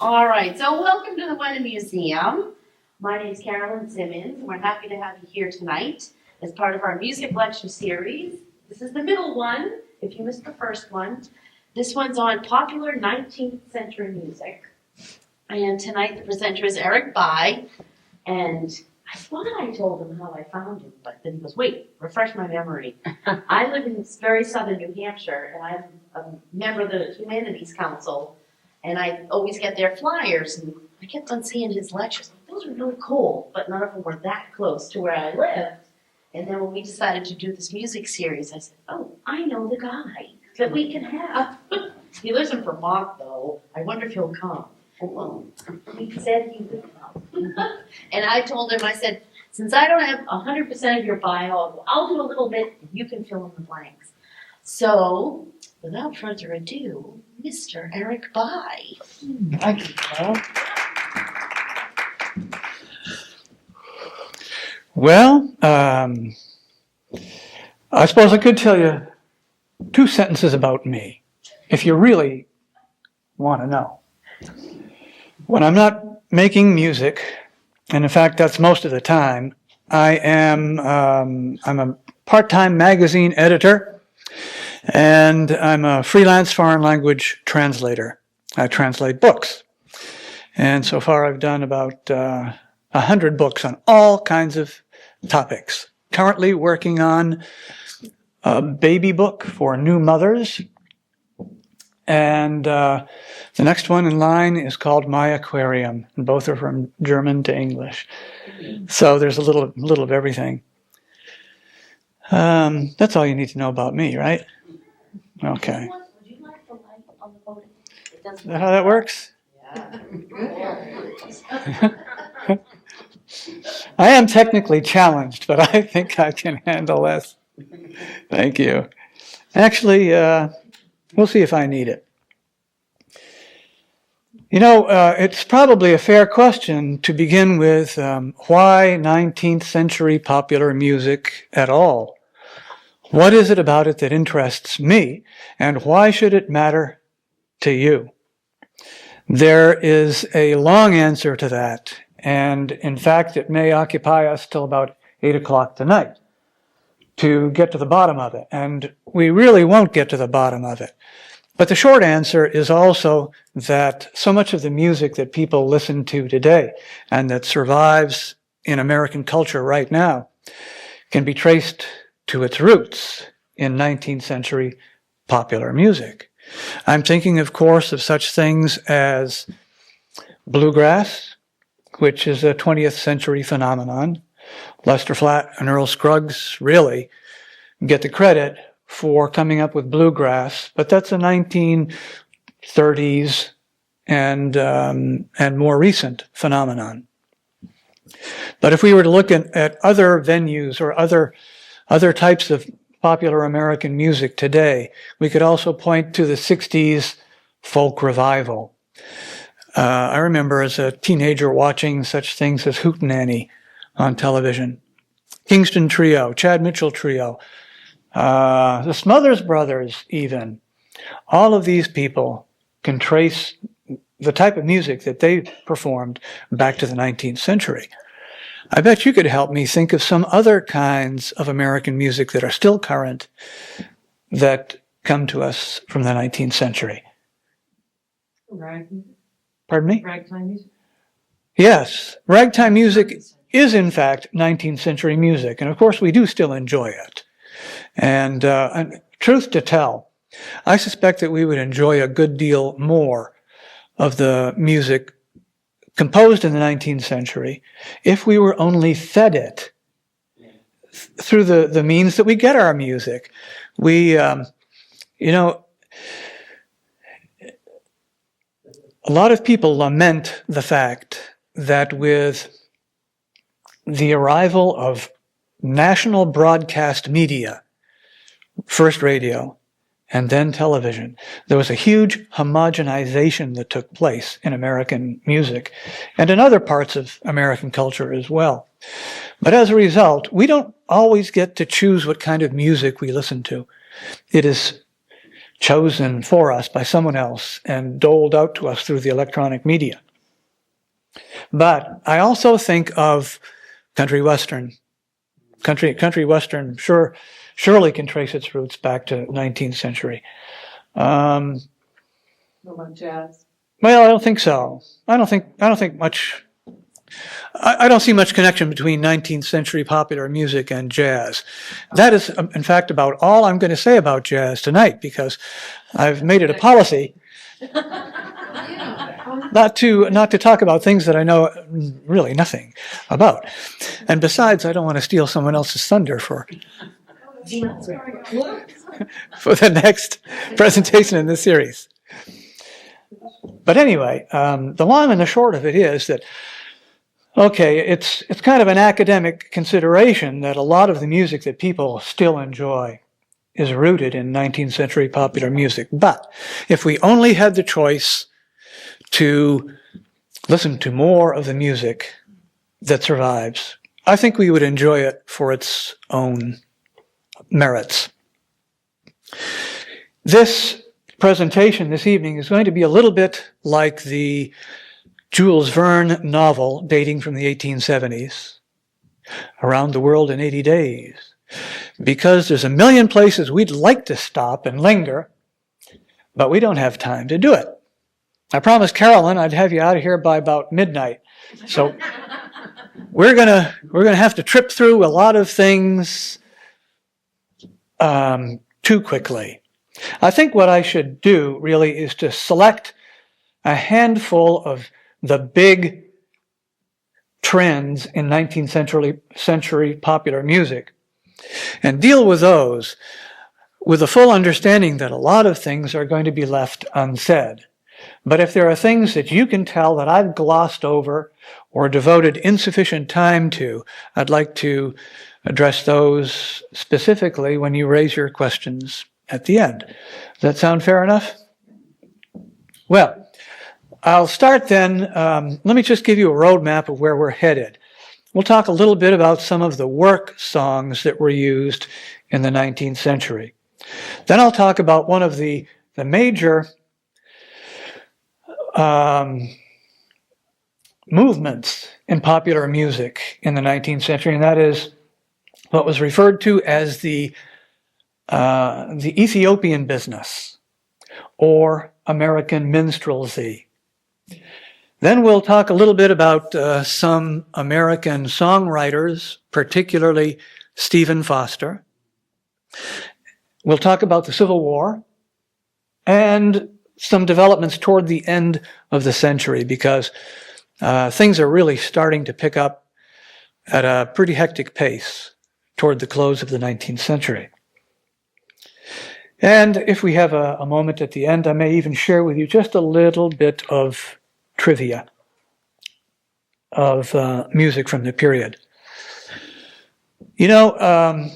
All right, so welcome to the Wenham Museum. My name is Carolyn Simmons, and we're happy to have you here tonight as part of our music lecture series. This is the middle one, if you missed the first one. This one's on popular 19th century music. And tonight the presenter is Eric By, and I thought I told him how I found him, but then he goes, wait, refresh my memory. I live in very southern New Hampshire, and I'm a member of the Humanities Council, and I always get their flyers, and I kept on seeing his lectures. Those were really cool, but none of them were that close to where I lived. And then when we decided to do this music series, I said, oh, I know the guy that we can have. He lives in Vermont, though. I wonder if he'll come. Well, he said he would come. And I told him, I said, since I don't have 100% of your bio, I'll do a little bit, and you can fill in the blanks. So, without further ado, Mr. Eric By. Thank you, Carol. Well, I suppose I could tell you 2 sentences about me, if you really want to know. When I'm not making music, and in fact that's most of the time, I'm a part-time magazine editor, and I'm a freelance foreign language translator. I translate books. And so far I've done about 100 books on all kinds of topics. Currently working on a baby book for new mothers. And the next one in line is called My Aquarium. And both are from German to English. So there's a little of everything. That's all you need to know about me, right? Okay. Would you like the light on the podium? Is that how that works? Yeah. I am technically challenged, but I think I can handle this. Thank you. Actually, we'll see if I need it. You know, it's probably a fair question to begin with, why 19th century popular music at all? What is it about it that interests me, and why should it matter to you? There is a long answer to that, and in fact it may occupy us till about 8 o'clock tonight to get to the bottom of it, and we really won't get to the bottom of it. But the short answer is also that so much of the music that people listen to today and that survives in American culture right now can be traced to its roots in 19th century popular music. I'm thinking, of course, of such things as bluegrass, which is a 20th century phenomenon. Lester Flatt and Earl Scruggs really get the credit for coming up with bluegrass, but that's a 1930s and more recent phenomenon. But if we were to look at other venues or other types of popular American music today, we could also point to the 60s folk revival. I remember as a teenager watching such things as Hootenanny on television, Kingston Trio, Chad Mitchell Trio, the Smothers Brothers even. All of these people can trace the type of music that they performed back to the 19th century. I bet you could help me think of some other kinds of American music that are still current that come to us from the 19th century. Pardon me? Ragtime music? Yes, ragtime music is in fact 19th century music, and of course we do still enjoy it. And truth to tell, I suspect that we would enjoy a good deal more of the music composed in the 19th century if we were only fed it through the means that we get our music. We, a lot of people lament the fact that with the arrival of national broadcast media, first radio, and then television, there was a huge homogenization that took place in American music and in other parts of American culture as well. But as a result, we don't always get to choose what kind of music we listen to. It is chosen for us by someone else and doled out to us through the electronic media. But I also think of country western. Country western surely can trace its roots back to 19th century. What about jazz? Well, I don't think so. I don't think much. I don't see much connection between 19th century popular music and jazz. That is, in fact, about all I'm going to say about jazz tonight, because I've made it a policy not to talk about things that I know really nothing about. And besides, I don't want to steal someone else's thunder for the next presentation in this series. But anyway, the long and the short of it is that, okay, it's kind of an academic consideration that a lot of the music that people still enjoy is rooted in 19th century popular music. But if we only had the choice to listen to more of the music that survives, I think we would enjoy it for its own merits. This presentation this evening is going to be a little bit like the Jules Verne novel dating from the 1870s, Around the World in 80 Days, because there's a million places we'd like to stop and linger, but we don't have time to do it. I promised Carolyn I'd have you out of here by about midnight, so we're gonna have to trip through a lot of things too quickly. I think what I should do really is to select a handful of the big trends in 19th century popular music and deal with those with a full understanding that a lot of things are going to be left unsaid. But if there are things that you can tell that I've glossed over or devoted insufficient time to, I'd like to address those specifically when you raise your questions at the end. Does that sound fair enough? Well, I'll start then. Let me just give you a roadmap of where we're headed. We'll talk a little bit about some of the work songs that were used in the 19th century. Then I'll talk about one of the major movements in popular music in the 19th century, and that is what was referred to as the Ethiopian business, or American minstrelsy. Then we'll talk a little bit about some American songwriters, particularly Stephen Foster. We'll talk about the Civil War and some developments toward the end of the century, because things are really starting to pick up at a pretty hectic pace toward the close of the 19th century. And if we have a moment at the end, I may even share with you just a little bit of trivia of music from the period. You know,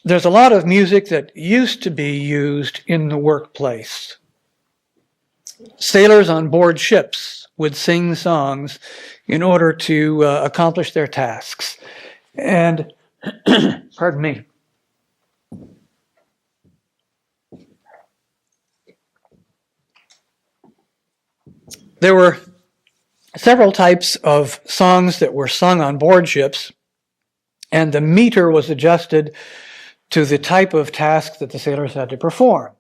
there's a lot of music that used to be used in the workplace. Sailors on board ships would sing songs in order to accomplish their tasks. And, pardon me, there were several types of songs that were sung on board ships, and the meter was adjusted to the type of task that the sailors had to perform.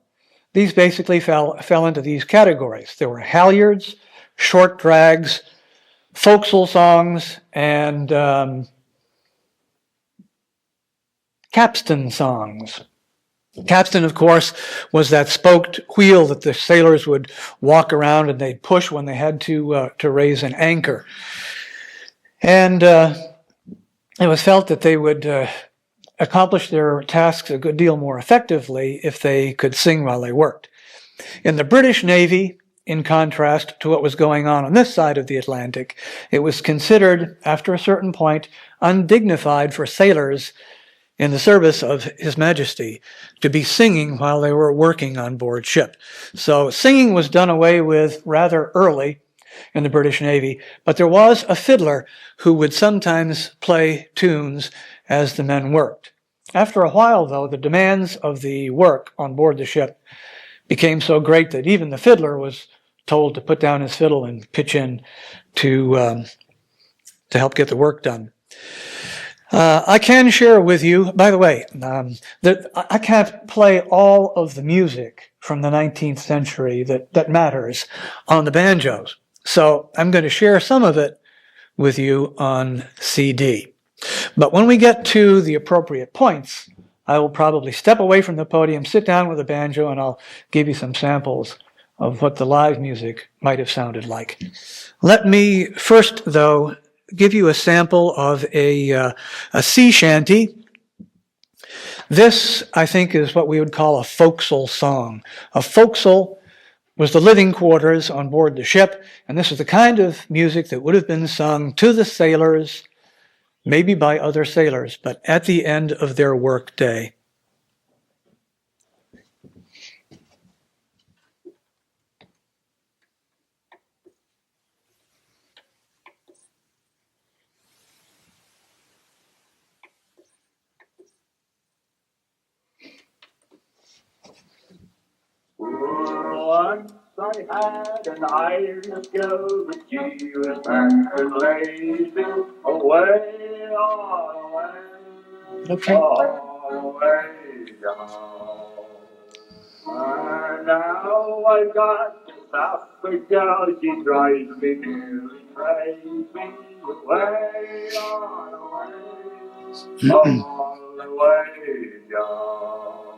These basically fell into these categories. There were halyards, short drags, forecastle songs, and capstan songs. Capstan, of course, was that spoked wheel that the sailors would walk around and they'd push when they had to raise an anchor. And it was felt that they would accomplish their tasks a good deal more effectively if they could sing while they worked. In the British Navy, in contrast to what was going on this side of the Atlantic, it was considered, after a certain point, undignified for sailors in the service of His Majesty to be singing while they were working on board ship. So singing was done away with rather early in the British Navy, but there was a fiddler who would sometimes play tunes as the men worked. After a while, though, the demands of the work on board the ship became so great that even the fiddler was told to put down his fiddle and pitch in to help get the work done. I can share with you, by the way, that I can't play all of the music from the 19th century that matters on the banjos. So I'm going to share some of it with you on CD. But when we get to the appropriate points, I will probably step away from the podium, sit down with a banjo, and I'll give you some samples of what the live music might have sounded like. Let me first, though, give you a sample of a sea shanty. This, I think, is what we would call a forecastle song. A forecastle was the living quarters on board the ship, and this is the kind of music that would have been sung to the sailors, maybe by other sailors, but at the end of their work day. Once I had an Irish girl, but she was very lazy, away, all away, Okay. all away, down. And now I've got this African girl, she drives me nearly crazy, away, all away, down.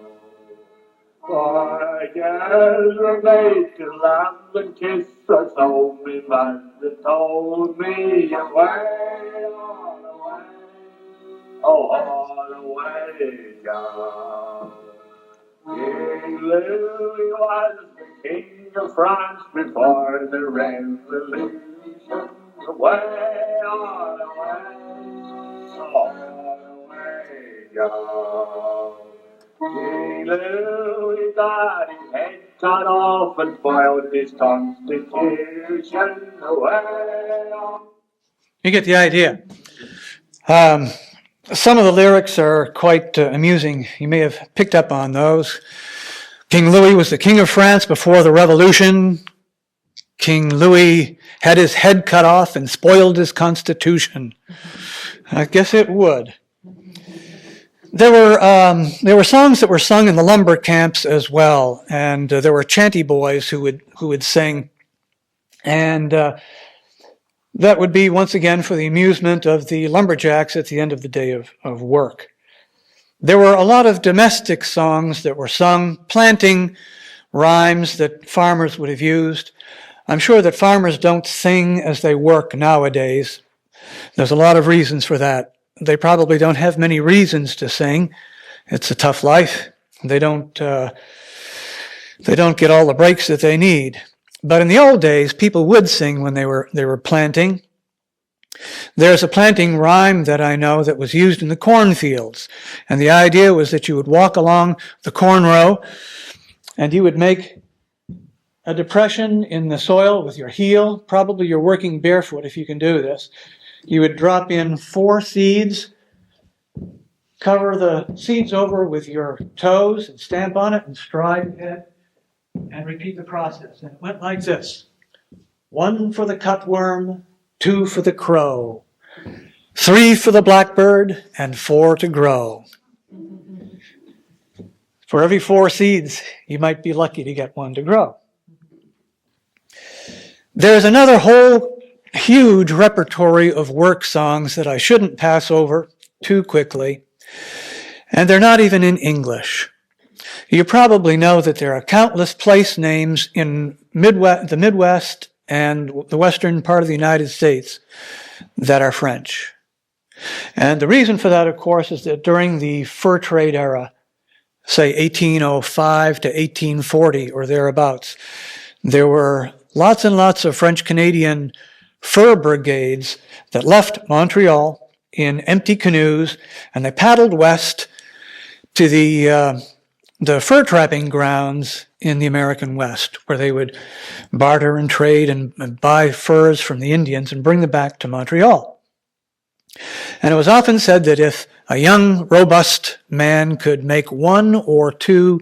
I guess we're made to laugh and kiss us, only man that told me away, all away, oh, all away, down. King Louis was the king of France before the revolution, away, all away, down. King Louis got his head cut off and spoiled his constitution, away. You get the idea. Some of the lyrics are quite amusing. You may have picked up on those. King Louis was the king of France before the Revolution. King Louis had his head cut off and spoiled his constitution. I guess it would. There were songs that were sung in the lumber camps as well, and there were chanty boys who would sing, and that would be once again for the amusement of the lumberjacks at the end of the day of work. There were a lot of domestic songs that were sung, planting rhymes that farmers would have used. I'm sure that farmers don't sing as they work nowadays. There's a lot of reasons for that. They probably don't have many reasons to sing. It's a tough life. They don't get all the breaks that they need. But in the old days, people would sing when they were planting. There's a planting rhyme that I know that was used in the cornfields. And the idea was that you would walk along the corn row and you would make a depression in the soil with your heel. Probably you're working barefoot if you can do this. You would drop in 4 seeds, cover the seeds over with your toes and stamp on it and stride ahead and repeat the process. And it went like this. 1 for the cutworm, 2 for the crow, 3 for the blackbird, and 4 to grow. For every 4 seeds, you might be lucky to get 1 to grow. There's another whole huge repertory of work songs that I shouldn't pass over too quickly, and they're not even in English. You probably know that there are countless place names in the Midwest and the western part of the United States that are French. And the reason for that, of course, is that during the fur trade era, say 1805 to 1840 or thereabouts, there were lots and lots of French-Canadian fur brigades that left Montreal in empty canoes, and they paddled west to the fur trapping grounds in the American West, where they would barter and trade and buy furs from the Indians and bring them back to Montreal. And it was often said that if a young, robust man could make 1 or 2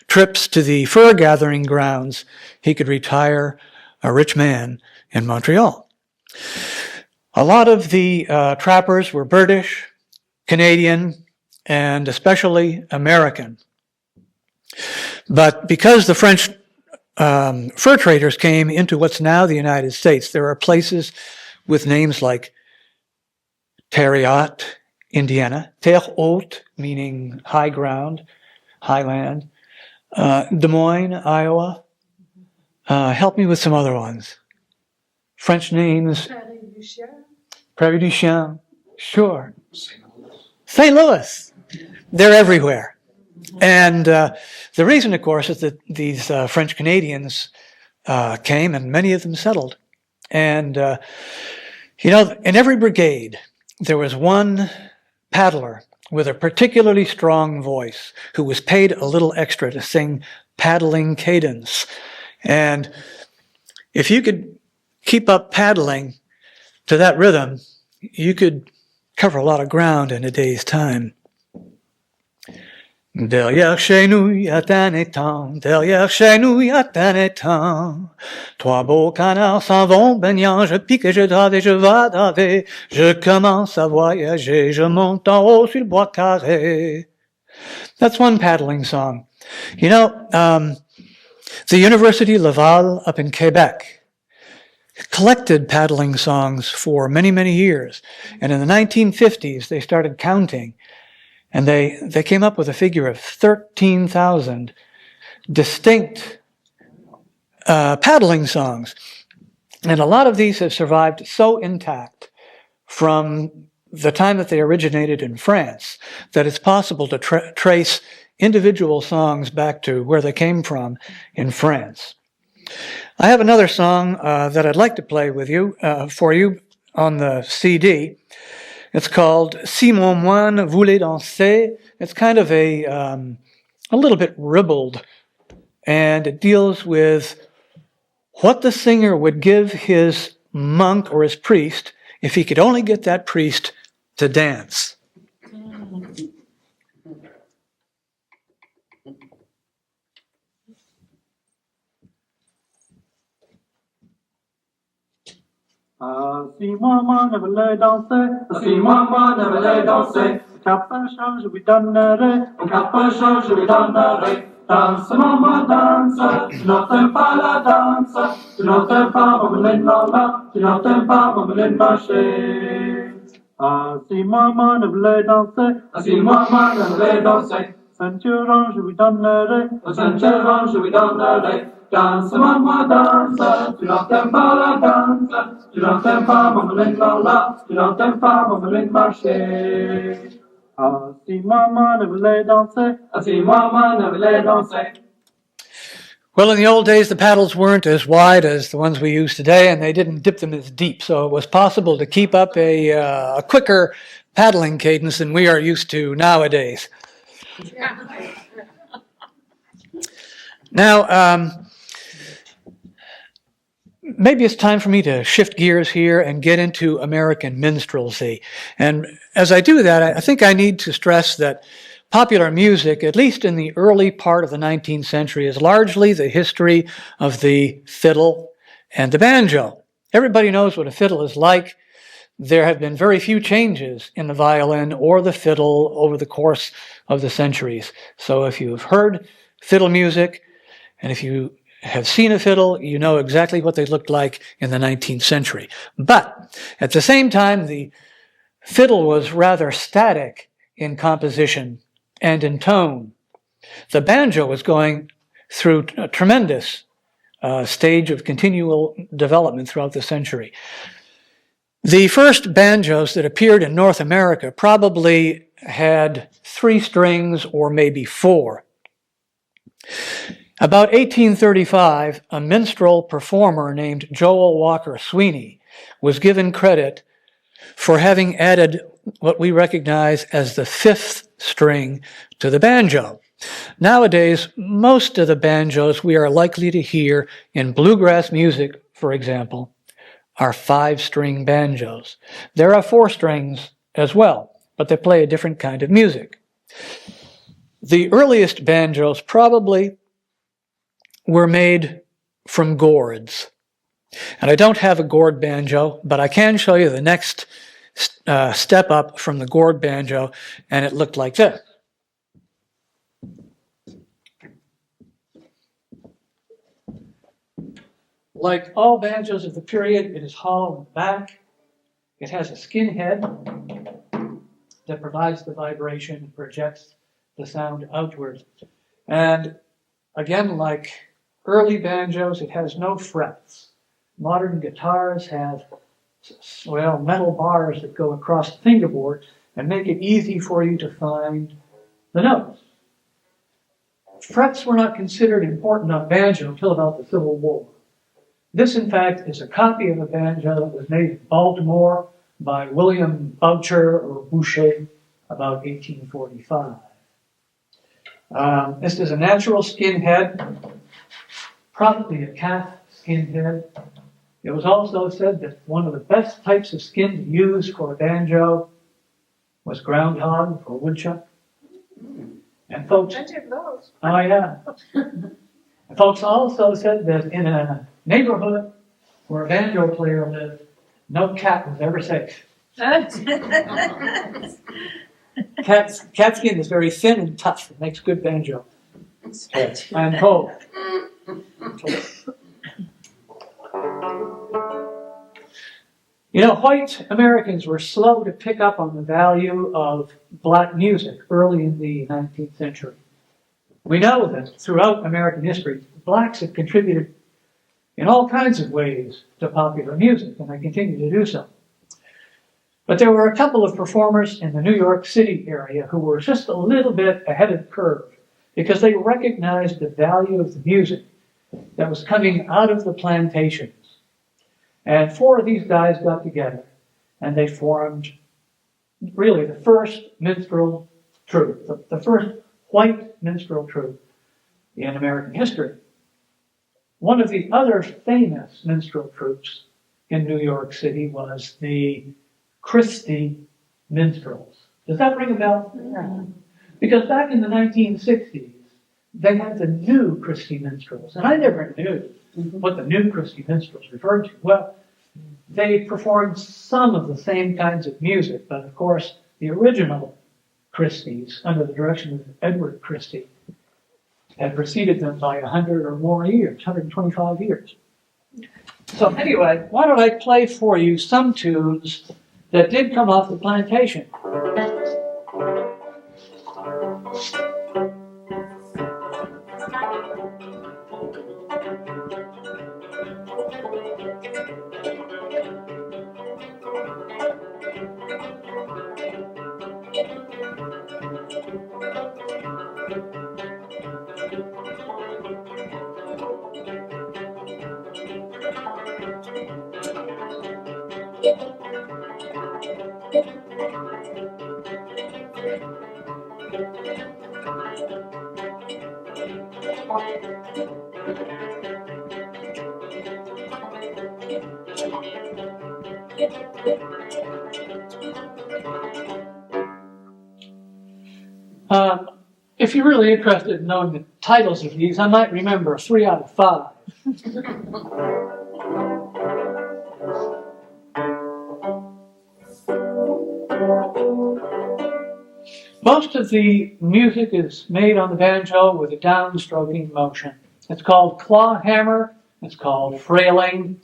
trips to the fur gathering grounds, he could retire a rich man in Montreal. A lot of the trappers were British, Canadian, and especially American. But because the French fur traders came into what's now the United States, there are places with names like Terre Haute, Indiana, Terre Haute, meaning high ground, highland, Des Moines, Iowa. Help me with some other ones. French names. Prairie du Chien. Sure. St. Louis. They're everywhere. And the reason, of course, is that these French Canadians came and many of them settled. And, in every brigade, there was one paddler with a particularly strong voice who was paid a little extra to sing paddling cadence. And if you could keep up paddling to that rhythm, you could cover a lot of ground in a day's time. Derrière chez nous, y a un étang. Derrière chez nous, y a un étang. 3 beaux canards s'en vont baignant. Je pique et je drave et je vais draver. Je commence à voyager. Je monte en haut sur le bois carré. That's one paddling song. The University Laval up in Quebec collected paddling songs for many, many years. And in the 1950s, they started counting. And they came up with a figure of 13,000 distinct paddling songs. And a lot of these have survived so intact from the time that they originated in France that it's possible to trace individual songs back to where they came from in France. I have another song that I'd like to play with you, for you on the CD. It's called Si mon moine voulait danser. It's kind of a little bit ribald, and it deals with what the singer would give his monk or his priest if he could only get that priest to dance. Si moi ne voulais danser, si moi ne voulais danser, capuchon je lui donnerai, capuchon je lui donnerai. Danse, maman, danse, tu n'entends pas la danse, tu n'entends pas mon moulin là, tu n'entends pas mon moulin marcher. Si maman ne voulait danser, si maman ne voulait danser, ceinturon je lui donnerai, ceinturon je lui donnerai. Danse, maman, danse, tu n'entends pas la danse, tu n'entends pas mon moulin là, tu n'entends pas mon moulin marcher. Si maman ne voulait danser, si maman ne voulait danser. Well, in the old days, the paddles weren't as wide as the ones we use today, and they didn't dip them as deep, so it was possible to keep up a quicker paddling cadence than we are used to nowadays. Now, maybe it's time for me to shift gears here and get into American minstrelsy. And as I do that, I think I need to stress that popular music, at least in the early part of the 19th century, is largely the history of the fiddle and the banjo. Everybody knows what a fiddle is like. There have been very few changes in the violin or the fiddle over the course of the centuries. So if you've heard fiddle music, and if you have seen a fiddle, you know exactly what they looked like in the 19th century. But at the same time, the fiddle was rather static in composition and in tone. The banjo was going through a tremendous stage of continual development throughout the century. The first banjos that appeared in North America probably had 3 strings or maybe 4. About 1835, a minstrel performer named Joel Walker Sweeney was given credit for having added what we recognize as the 5th string to the banjo. Nowadays, most of the banjos we are likely to hear in bluegrass music, for example, are 5-string banjos. There are 4 strings as well, but they play a different kind of music. The earliest banjos probably were made from gourds. And I don't have a gourd banjo, but I can show you the next step up from the gourd banjo, and it looked like this. Like all banjos of the period, it is hollow in the back. It has a skin head that provides the vibration and projects the sound outward. And again, like early banjos, it has no frets. Modern guitars have, well, metal bars that go across the fingerboard and make it easy for you to find the notes. Frets were not considered important on banjo until about the Civil War. This, in fact, is a copy of a banjo that was made in Baltimore by William Boucher or Boucher about 1845. This is a natural skin head, probably a calf skin head. It was also said that one of the best types of skin to use for a banjo was groundhog or woodchuck. And folks, oh yeah. And folks also said that in a neighborhood where a banjo player lived, no cat was ever safe. Cat skin is very thin and tough. It makes good banjo. I'm told. You know, white Americans were slow to pick up on the value of black music early in the 19th century. We know that throughout American history, blacks have contributed in all kinds of ways to popular music, and they continue to do so. But there were a couple of performers in the New York City area who were just a little bit ahead of the curve because they recognized the value of the music that was coming out of the plantations. And four of these guys got together and they formed really the first minstrel troupe, the first white minstrel troupe in American history. One of the other famous minstrel troupes in New York City was the Christie Minstrels. Does that ring a bell? Yeah. Because back in the 1960s, they had the new Christie Minstrels. And I never knew what the new Christie Minstrels referred to. Well, they performed some of the same kinds of music, but of course, the original Christies, under the direction of Edward Christie, had preceded them by 100 or more years, 125 years. So anyway, why don't I play for you some tunes that did come off the plantation. If you're really interested in knowing the titles of these, I might remember 3 out of 5. Most of the music is made on the banjo with a downstroking motion. It's called claw hammer. It's called frailing.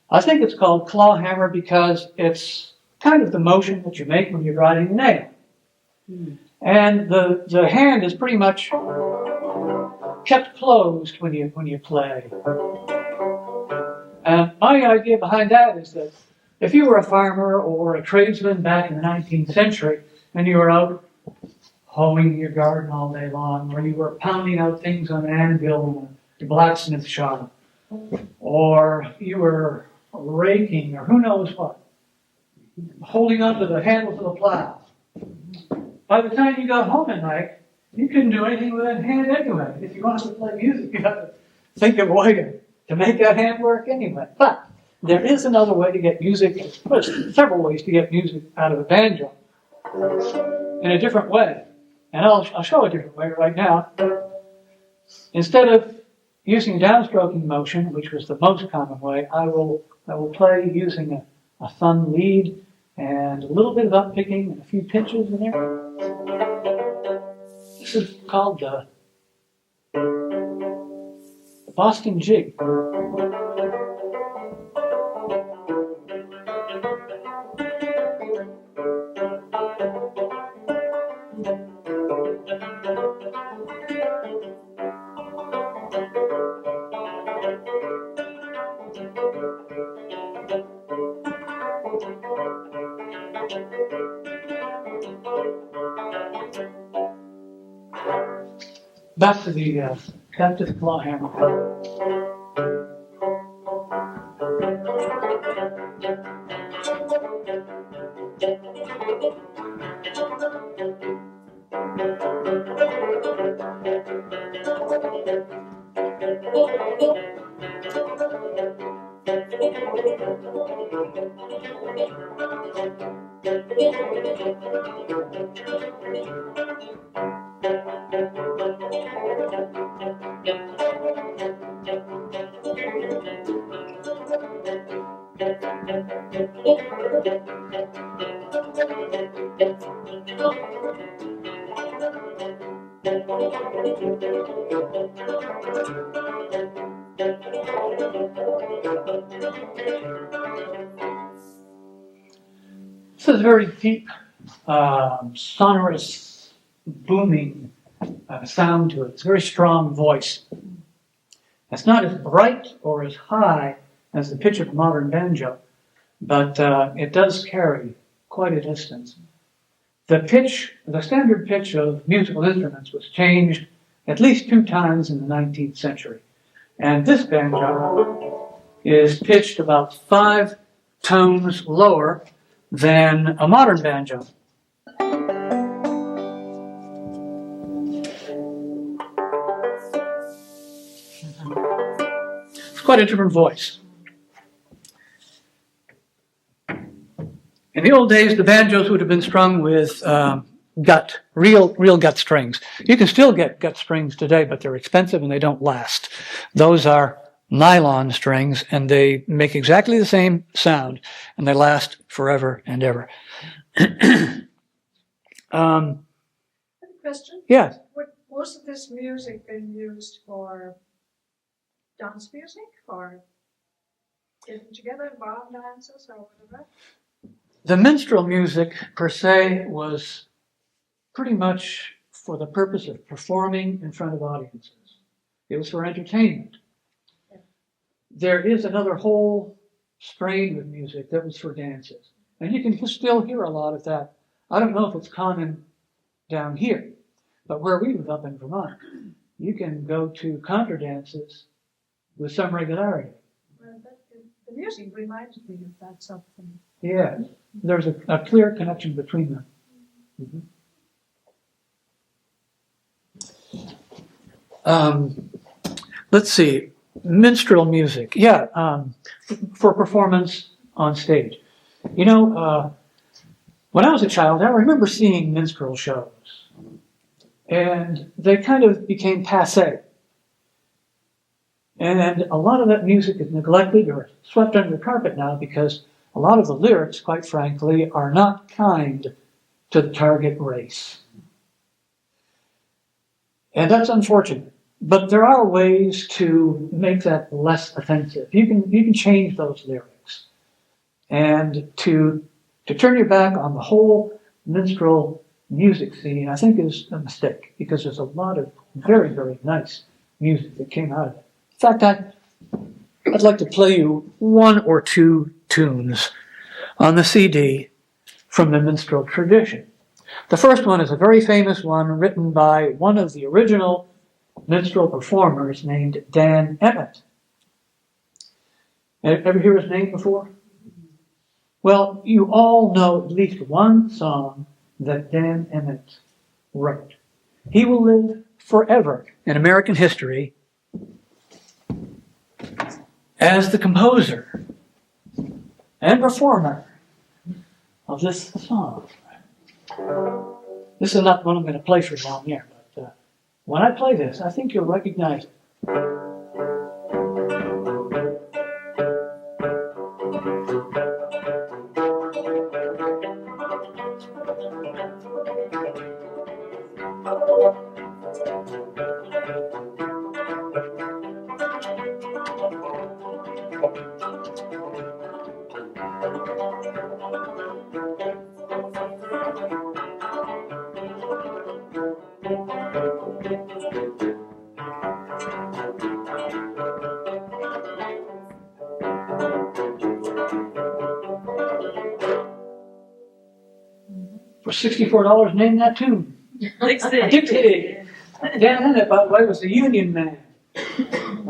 I think it's called claw hammer because it's kind of the motion that you make when you're grinding a nail. And the hand is pretty much kept closed when you play. And my idea behind that is that if you were a farmer or a tradesman back in the 19th century and you were out hoeing your garden all day long, or you were pounding out things on an anvil in a blacksmith shop, or you were raking, or who knows what, holding onto the handles of the plow. By the time you got home at night, you couldn't do anything with that hand anyway. If you wanted to play music, you had to think of a way to make that hand work anyway. But there is another way to get music, well, there's several ways to get music out of a banjo. in a different way. And I'll show a different way right now. Instead of using downstroking motion, which was the most common way, I will play using a thumb lead and a little bit of uppicking and a few pitches in there. This is called the Boston Jig. Back to the claw hammer. This is a very deep, sonorous, booming sound to it. It's a very strong voice. It's not as bright or as high as the pitch of a modern banjo, but it does carry quite a distance. The standard pitch of musical instruments was changed at least 2 times in the 19th century. And this banjo is pitched about 5 tones lower than a modern banjo. It's quite a different voice. In the old days, the banjos would have been strung with real gut strings. You can still get gut strings today, but they're expensive and they don't last. Those are nylon strings, and they make exactly the same sound, and they last forever and ever. Question? Yeah. Would most of this music been used for dance music, for getting together, bar dances, or whatever? The minstrel music, per se, was pretty much for the purpose of performing in front of audiences. It was for entertainment. There is another whole strain of music that was for dances. And you can still hear a lot of that. I don't know if it's common down here, but where we live up in Vermont, you can go to contra dances with some regularity. Well, the music reminds me of that something. Yeah, there's a clear connection between them. Let's see, minstrel music. Yeah, for performance on stage. You know, when I was a child, I remember seeing minstrel shows, and they kind of became passé. And a lot of that music is neglected or swept under the carpet now because a lot of the lyrics, quite frankly, are not kind to the target race. And that's unfortunate. But there are ways to make that less offensive. You can change those lyrics. And to turn your back on the whole minstrel music scene, I think is a mistake, because there's a lot of very, very nice music that came out of it. In fact, I'd like to play you 1 or 2 tunes on the CD from the minstrel tradition. The first one is a very famous one written by one of the original minstrel performers named Dan Emmett. Ever hear his name before? Well, you all know at least one song that Dan Emmett wrote. He will live forever in American history as the composer and performer of this song. This is not one I'm going to play for down here, but when I play this, I think you'll recognize it. For $64, name that tune. Dixie. Dan Hennett, by the way, was a Union man.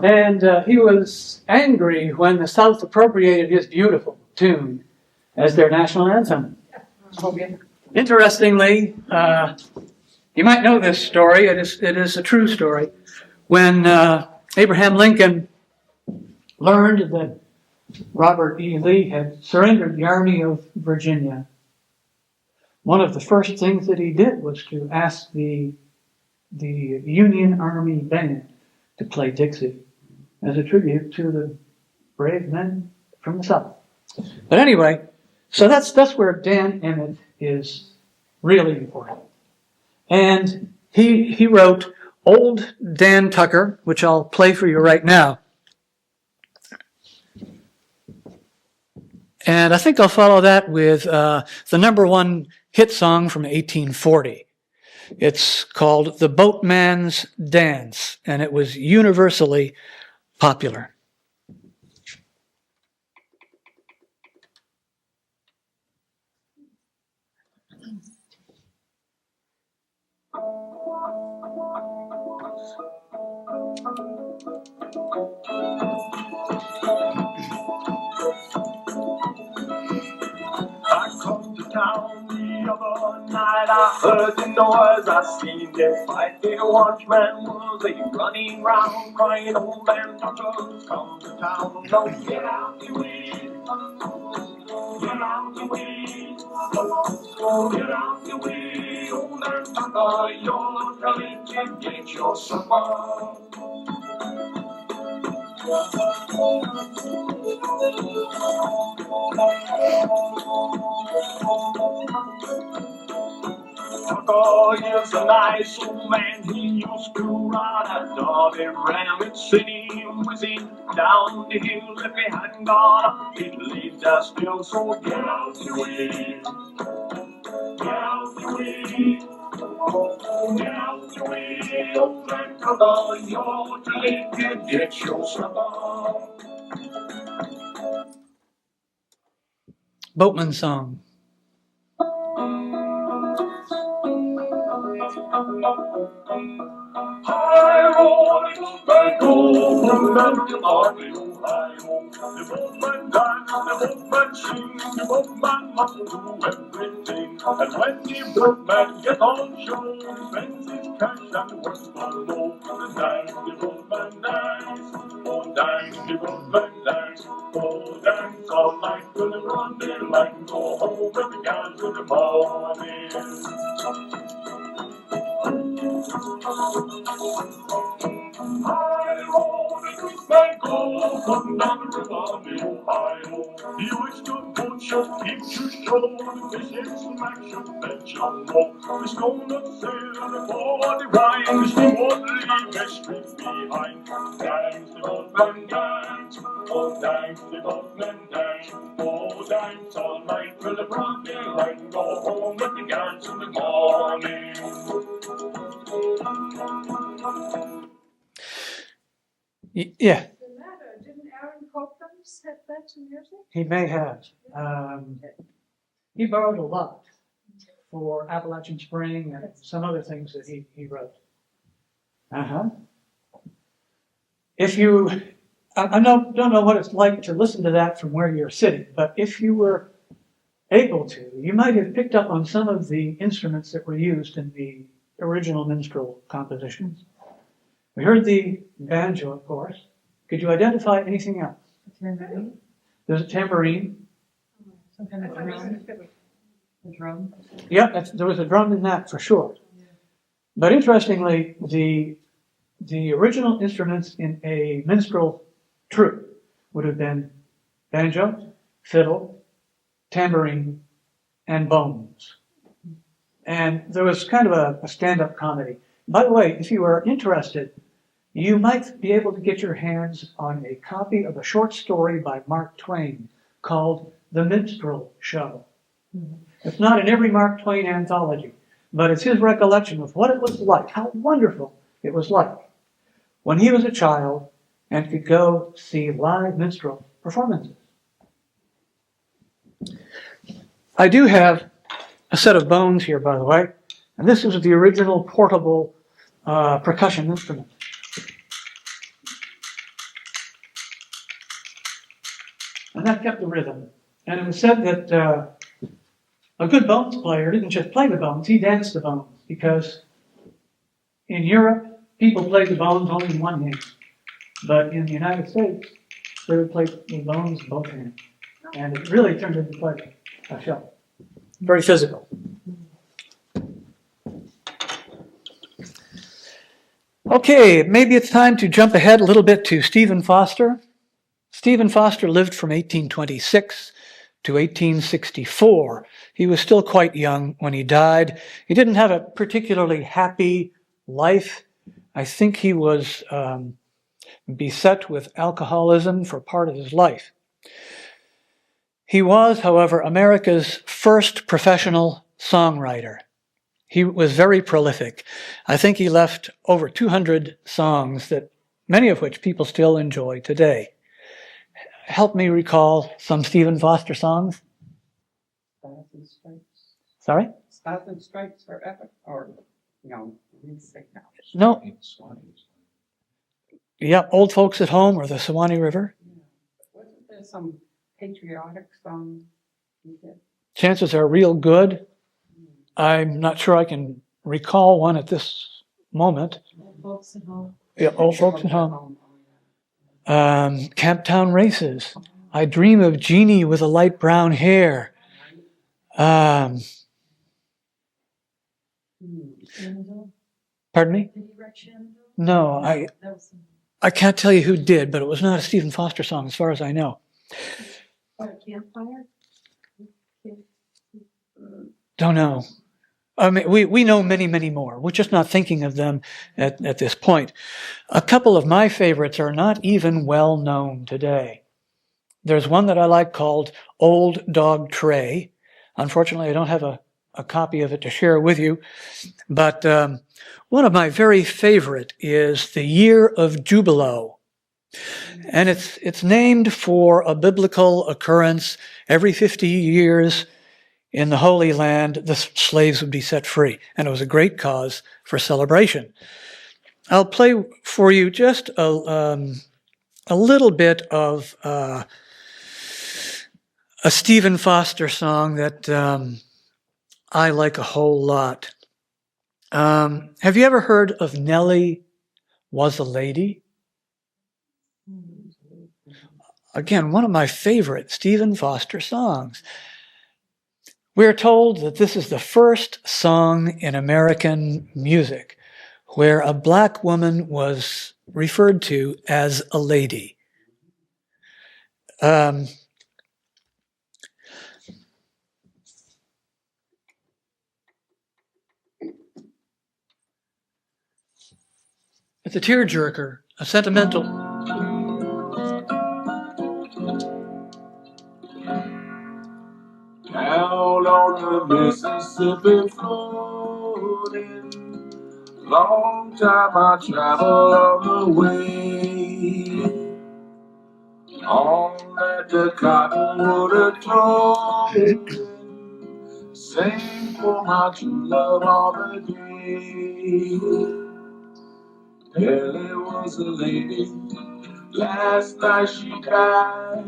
And he was angry when the South appropriated his beautiful tune as their national anthem. Interestingly, you might know this story. It is a true story. When Abraham Lincoln learned that Robert E. Lee had surrendered the Army of Virginia, one of the first things that he did was to ask the Union Army Band to play Dixie as a tribute to the brave men from the South. But anyway, so that's where Dan Emmett is really important. And he wrote Old Dan Tucker, which I'll play for you right now. And I think I'll follow that with the number one hit song from 1840. It's called The Boatman's Dance, and it was universally popular. I come to town the other night, I heard the noise, I seen them fight. The watchman was a running round, crying, old man Tucker's come to town. No, get out the way, get out the way, get out the way, old man Tucker, you're trying to get your supper. Tucker is a nice old man, he used to ride a Derby ram. It sent him whizzing down the hill. If he hadn't gone up, he'd leave there still. So get out the way, get out the way, get out the way, old man Tucker, you're too late to get your supper. Boatman song. Hi, ho, little bird, go from down to Ohio. The boatman dance, the boatman sing, the boatman must do everything. And when the boatman gets on shore, he spends his cash and works for low. Dance, the boatman dance, oh dance, the boatman dance, oh dance all night till the broad daylight and go home with the gals in the morning. I rode a good man go from down the river the Ohio. He used to boat keep to shore, the fishing smash bet you know. The stone of sail before the wine, the steam won't leave the street behind. Dance the boatman dance, oh dance the boatman dance, oh dance all night till the broad daylight and go home with the gals in the morning. Yeah, Didn't Aaron Copland set that to music? he may have. He borrowed a lot for Appalachian Spring and some other things that he wrote. If you, I don't know what it's like to listen to that from where you're sitting, but if you were able to, you might have picked up on some of the instruments that were used in the original minstrel compositions. We heard the banjo, of course. Could you identify anything else? Tambourine. There's a tambourine. Some kind of drum. The drum. Yeah, there was a drum in that for sure. But interestingly, the original instruments in a minstrel troupe would have been banjo, fiddle, tambourine, and bones. And there was kind of a stand-up comedy. By the way, if you are interested, you might be able to get your hands on a copy of a short story by Mark Twain called The Minstrel Show. It's not in every Mark Twain anthology, but it's his recollection of what it was like, how wonderful it was like when he was a child and could go see live minstrel performances. I do have a set of bones here, by the way, and this is the original portable percussion instrument. And that kept the rhythm. And it was said that a good bones player didn't just play the bones, he danced the bones, because in Europe, people played the bones only in one hand. But in the United States, they would play the bones in both hands. And it really turned into quite a show. Very physical. Okay, maybe it's time to jump ahead a little bit to Stephen Foster. Stephen Foster lived from 1826 to 1864. He was still quite young when he died. He didn't have a particularly happy life. I think he was beset with alcoholism for part of his life. He was, however, America's first professional songwriter. He was very prolific. I think he left over 200 songs, that many of which people still enjoy today. Help me recall some Stephen Foster songs. Stars and Stripes. Sorry? Stars and Stripes forever. Or, no, let me say now. No. Yeah, Old Folks at Home or the Suwannee River. Yeah. Wasn't there some patriotic song he did? Chances are real good. I'm not sure I can recall one at this moment. Old Folks at Home. Yeah, Old Folks at Home. Camptown Races. I Dream of Jeannie with a Light Brown Hair. Pardon me? No, I can't tell you who did, but it was not a Stephen Foster song as far as I know. Campfire? Don't know. I mean, we know many, many more. We're just not thinking of them at this point. A couple of my favorites are not even well known today. There's one that I like called Old Dog Tray. Unfortunately, I don't have a copy of it to share with you. But one of my very favorite is The Year of Jubilo. And it's named for a biblical occurrence. Every 50 years in the Holy Land, the slaves would be set free. And it was a great cause for celebration. I'll play for you just a little bit of a Stephen Foster song that I like a whole lot. Have you ever heard of Nellie Was a Lady? Again, one of my favorite Stephen Foster songs. We're told that this is the first song in American music where a black woman was referred to as a lady. It's a tearjerker, a sentimental. Down on the Mississippi floating, long time I travel on the way. On that the cottonwood a told, sing for my true love all the day. Ellie was a lady, last night she died.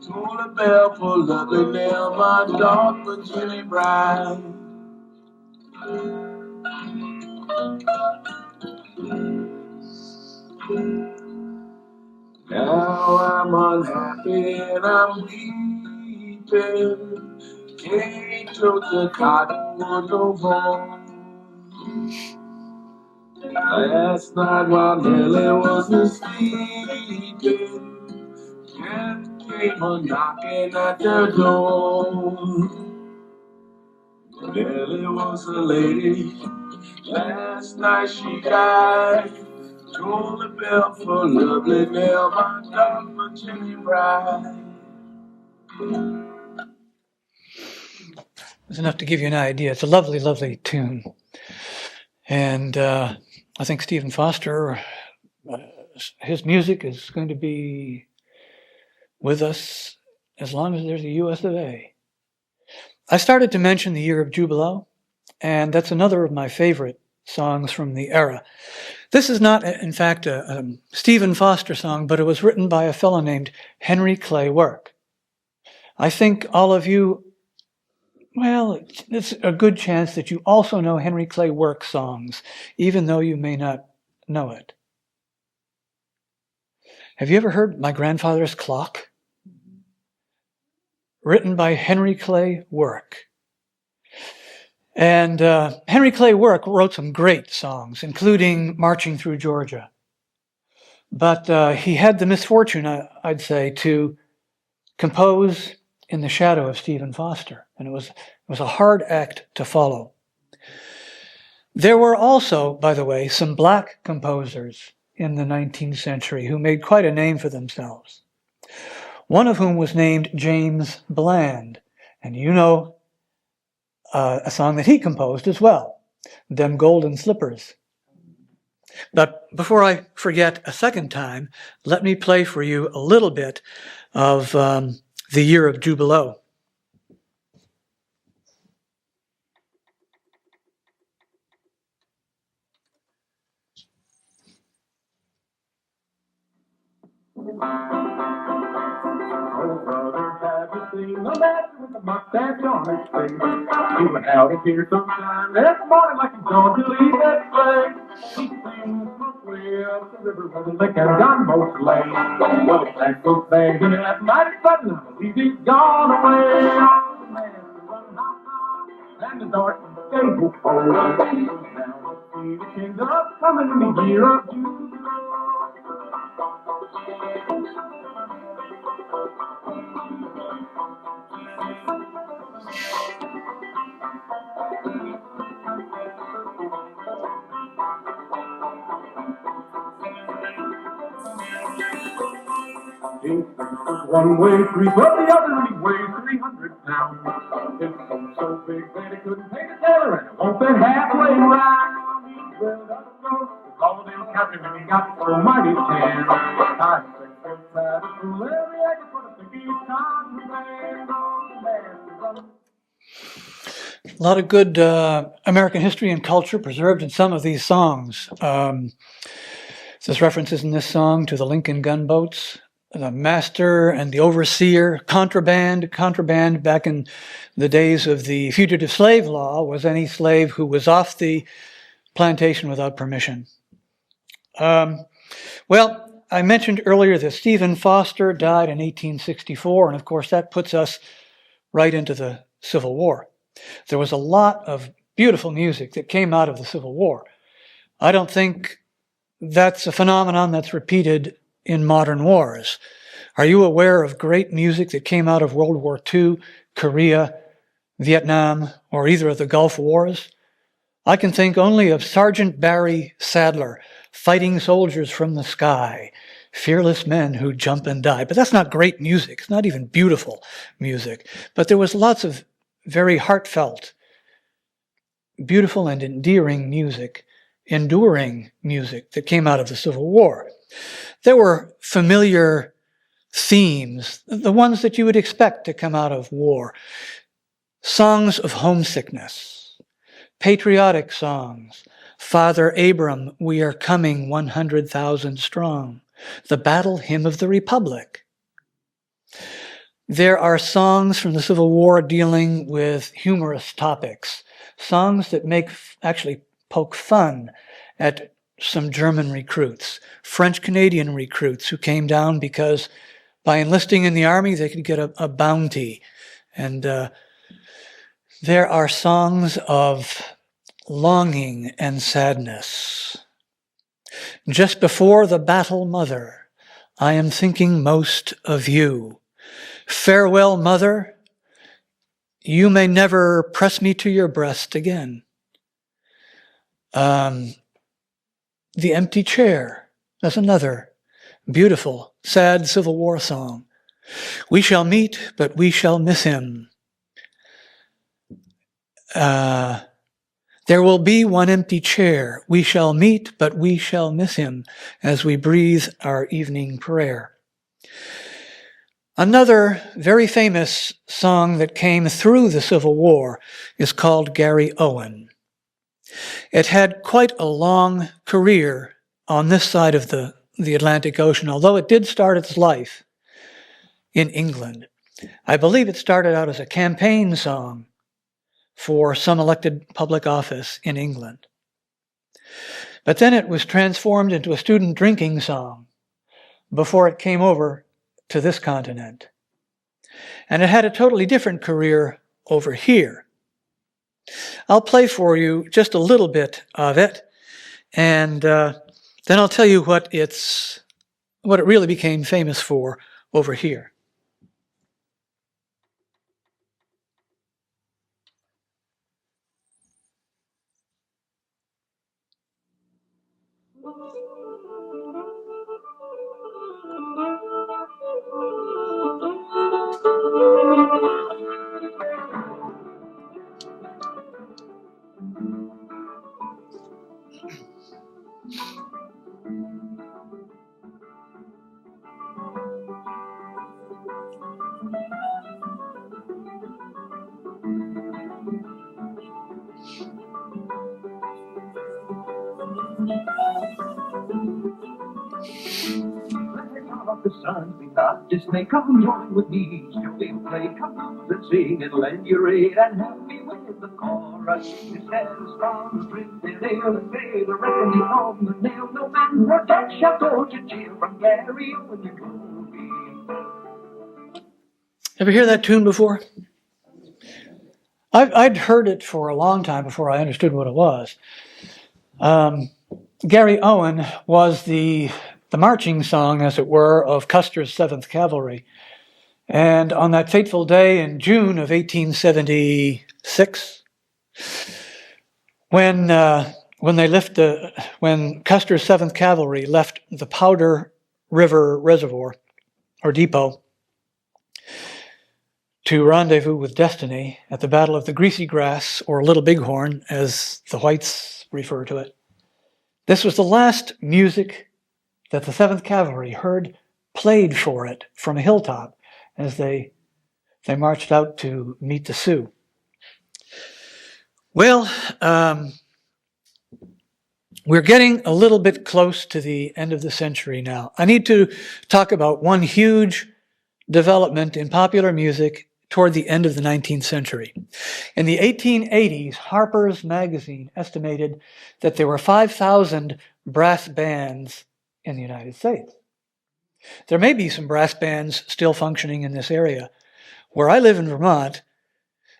Toll a bell for lovely Nell, my dark Virginia bride. Now I'm unhappy and I'm weeping, Can't show the cottonwood no more. Last night while Nellie was sleeping, Jeff came a knocking at the door. Nellie was a lady. Last night she died. Told the bell for lovely Nell, my dog for Jenny Bride. It's enough to give you an idea. It's a lovely, lovely tune. And I think Stephen Foster, his music is going to be with us as long as there's a US of A. I started to mention the Year of Jubilo, and that's another of my favorite songs from the era. This is not, in fact, a Stephen Foster song, but it was written by a fellow named Henry Clay Work. I think all of you, well, it's a good chance that you also know Henry Clay Work songs, even though you may not know it. Have you ever heard My Grandfather's Clock? Written by Henry Clay Work. And Henry Clay Work wrote some great songs, including Marching Through Georgia. But he had the misfortune, I'd say, to compose in the shadow of Stephen Foster. And it was a hard act to follow. There were also, by the way, some black composers in the 19th century who made quite a name for themselves. One of whom was named James Bland. And you know a song that he composed as well, Them Golden Slippers. But before I forget a second time, let me play for you a little bit of the Year of Jubilo. Oh, brother, have you seen the man with the mustache on his face? He went out of here sometime this morning like he's going to leave that place. He sings smoke with the river where the lick and gunboats lay. Well, he packed those bags in that mighty sudden, I believe he's gone away. The man run high and the dark stable full. Now let's see the kingdom coming in the year of Jubilo. One weighs 3 foot, the other he weighs 300 pounds. His boat's so big that he couldn't take a sailor, and it won't fit halfway round. He drilled up a boat with all them captain, and he got so mighty tan. I think they're trying to fool every egg, but I think he's contraband on the man. A lot of good American history and culture preserved in some of these songs. There's references in this song to the Lincoln gunboats, the master and the overseer, contraband. Contraband back in the days of the fugitive slave law was any slave who was off the plantation without permission. Well, I mentioned earlier that Stephen Foster died in 1864, and of course that puts us right into the Civil War. There was a lot of beautiful music that came out of the Civil War. I don't think that's a phenomenon that's repeated in modern wars. Are you aware of great music that came out of World War II, Korea, Vietnam, or either of the Gulf Wars? I can think only of Sergeant Barry Sadler, Fighting Soldiers from the Sky, fearless men who jump and die. But that's not great music. It's not even beautiful music. But there was lots of very heartfelt, beautiful and endearing music, enduring music that came out of the Civil War. There were familiar themes, the ones that you would expect to come out of war. Songs of homesickness, patriotic songs, Father Abram, we are coming 100,000 strong, the battle hymn of the Republic. There are songs from the Civil War dealing with humorous topics, songs that actually poke fun at some German recruits, French-Canadian recruits who came down because by enlisting in the army they could get a bounty. And There are songs of longing and sadness. Just before the battle, mother, I am thinking most of you. Farewell, mother, you may never press me to your breast again. The Empty Chair, that's another beautiful, sad Civil War song. We shall meet, but we shall miss him. There will be one empty chair. We shall meet, but we shall miss him as we breathe our evening prayer. Another very famous song that came through the Civil War is called Gary Owen. It had quite a long career on this side of the Atlantic Ocean, although it did start its life in England. I believe it started out as a campaign song for some elected public office in England. But then it was transformed into a student drinking song before it came over to this continent. And it had a totally different career over here. I'll play for you just a little bit of it, and then I'll tell you what it really became famous for over here. The sun be not dismay, come join with me, still we play, come blues and sing, and lend your aid, and help me with the chorus. His head is from the drink, the nail, and pay the reckoning on the nail. No man protect shall go to jail from Gary Owen and Ruby. Ever hear that tune before? I'd heard it for a long time before I understood what it was. Gary Owen was the marching song, as it were, of Custer's 7th Cavalry. And on that fateful day in June of 1876, when Custer's 7th Cavalry left the Powder River Reservoir, or depot, to rendezvous with destiny at the Battle of the Greasy Grass, or Little Bighorn, as the whites refer to it. This was the last music that the 7th Cavalry heard played for it from a hilltop as they marched out to meet the Sioux. Well, we're getting a little bit close to the end of the century now. I need to talk about one huge development in popular music toward the end of the 19th century. In the 1880s, Harper's Magazine estimated that there were 5,000 brass bands in the United States. There may be some brass bands still functioning in this area. Where I live in Vermont,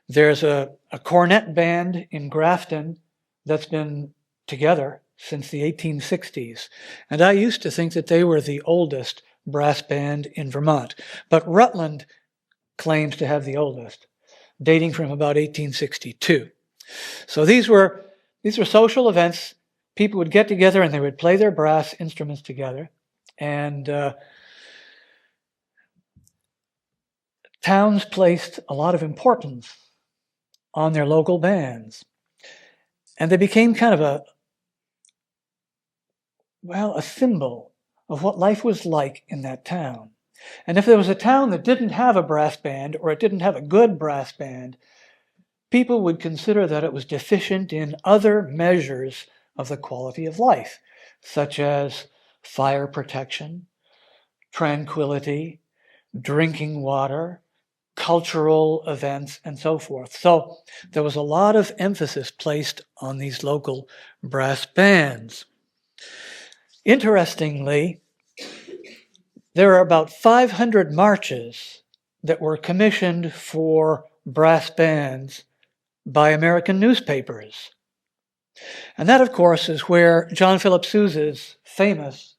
there's a cornet band in Grafton that's been together since the 1860s. And I used to think that they were the oldest brass band in Vermont. But Rutland claims to have the oldest, dating from about 1862. So these were social events. People would get together and they would play their brass instruments together. And towns placed a lot of importance on their local bands. And they became kind of a symbol of what life was like in that town. And if there was a town that didn't have a brass band, or it didn't have a good brass band, people would consider that it was deficient in other measures of the quality of life, such as fire protection, tranquility, drinking water, cultural events, and so forth. So there was a lot of emphasis placed on these local brass bands. Interestingly, there are about 500 marches that were commissioned for brass bands by American newspapers. And that, of course, is where John Philip Sousa's famous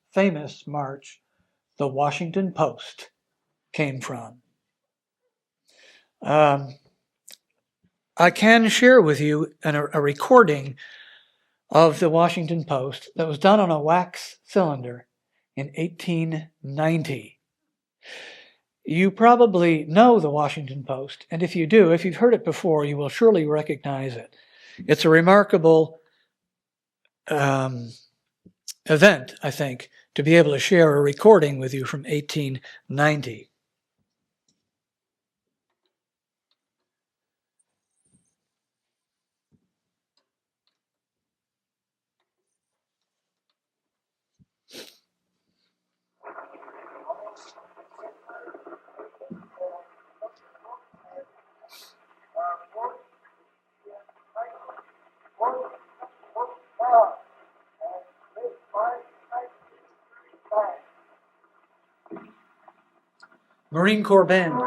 march, The Washington Post, came from. I can share with you a recording of the Washington Post that was done on a wax cylinder in 1890. You probably know the Washington Post, and if you do, if you've heard it before, you will surely recognize it. It's a remarkable event, I think, to be able to share a recording with you from 1890. Marine Corps Band.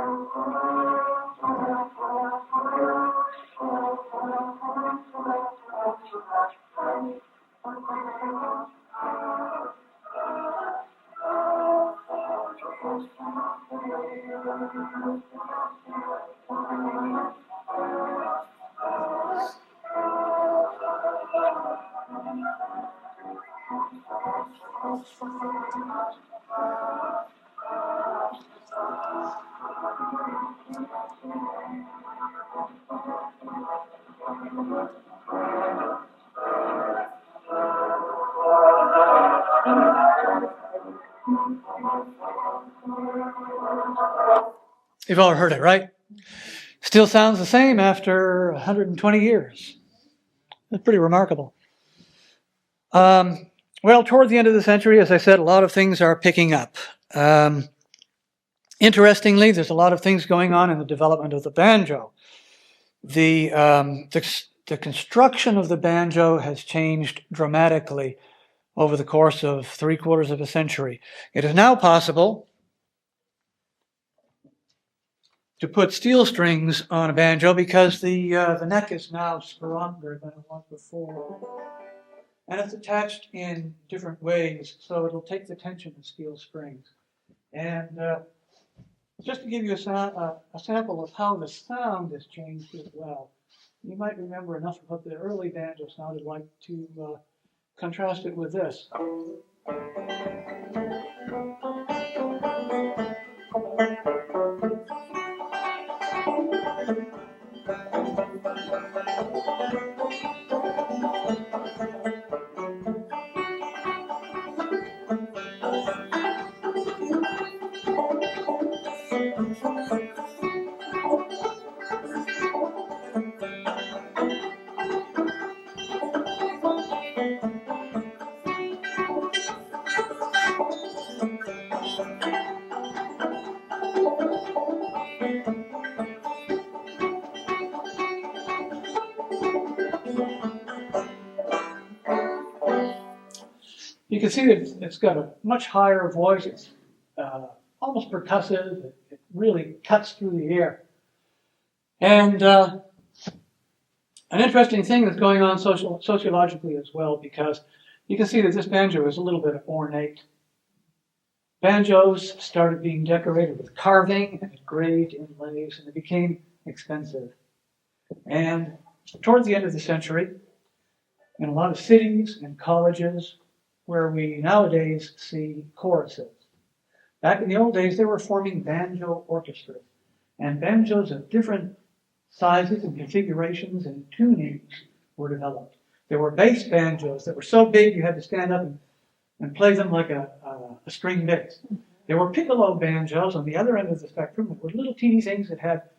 You've all heard it, right? Still sounds the same after 120 years. It's pretty remarkable. Well, toward the end of the century, as I said, a lot of things are picking up. Interestingly, there's a lot of things going on in the development of the banjo. The construction of the banjo has changed dramatically over the course of 3/4 of a century. It is now possible to put steel strings on a banjo because the neck is now stronger than it was before. And it's attached in different ways, so it'll take the tension of steel strings. And just to give you a sample of how the sound has changed as well, you might remember enough of what the early banjo sounded like to contrast it with this. You can see that it's got a much higher voice. It's almost percussive. It really cuts through the air. And an interesting thing that's going on sociologically as well, because you can see that this banjo is a little bit ornate. Banjos started being decorated with carving and engraved inlays, and they became expensive. And towards the end of the century, in a lot of cities and colleges, where we nowadays see choruses. Back in the old days, they were forming banjo orchestras, and banjos of different sizes and configurations and tunings were developed. There were bass banjos that were so big you had to stand up and play them like a string bass. There were piccolo banjos on the other end of the spectrum that were little teeny things that had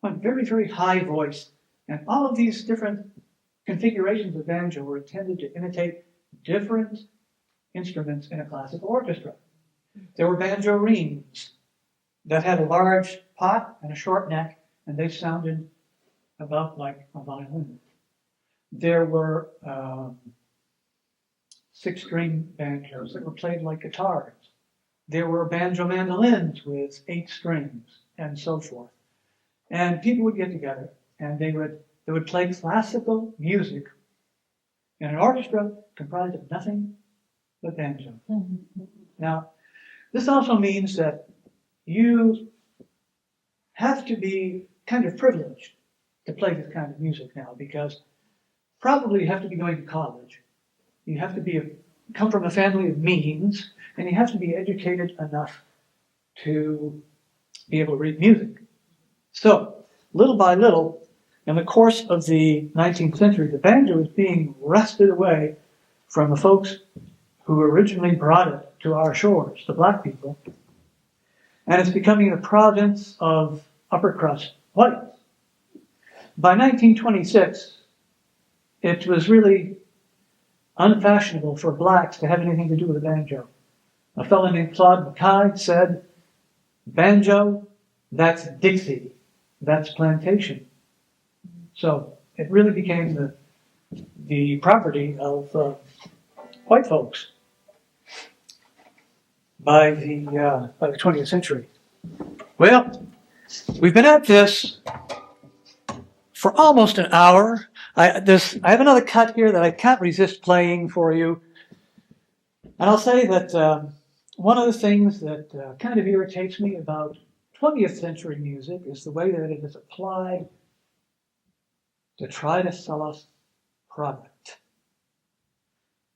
a very, very high voice, and all of these different configurations of banjo were intended to imitate different instruments in a classical orchestra. There were banjo-reens that had a large pot and a short neck, and they sounded about like a violin. There were 6-string banjos that were played like guitars. There were banjo mandolins with 8 strings, and so forth. And people would get together and they would play classical music in an orchestra comprised of nothing but banjo. Now, this also means that you have to be kind of privileged to play this kind of music now, because probably you have to be going to college. You have to come from a family of means, and you have to be educated enough to be able to read music. So, little by little, in the course of the 19th century, the banjo was being wrested away from the folks who originally brought it to our shores, the black people, and it's becoming the province of upper crust whites. By 1926, it was really unfashionable for blacks to have anything to do with the banjo. A fellow named Claude Mackay said, "Banjo, that's Dixie, that's plantation." So it really became the property of white folks by the 20th century. Well, we've been at this for almost an hour. I have another cut here that I can't resist playing for you. And I'll say that one of the things that kind of irritates me about 20th century music is the way that it is applied to try to sell us product.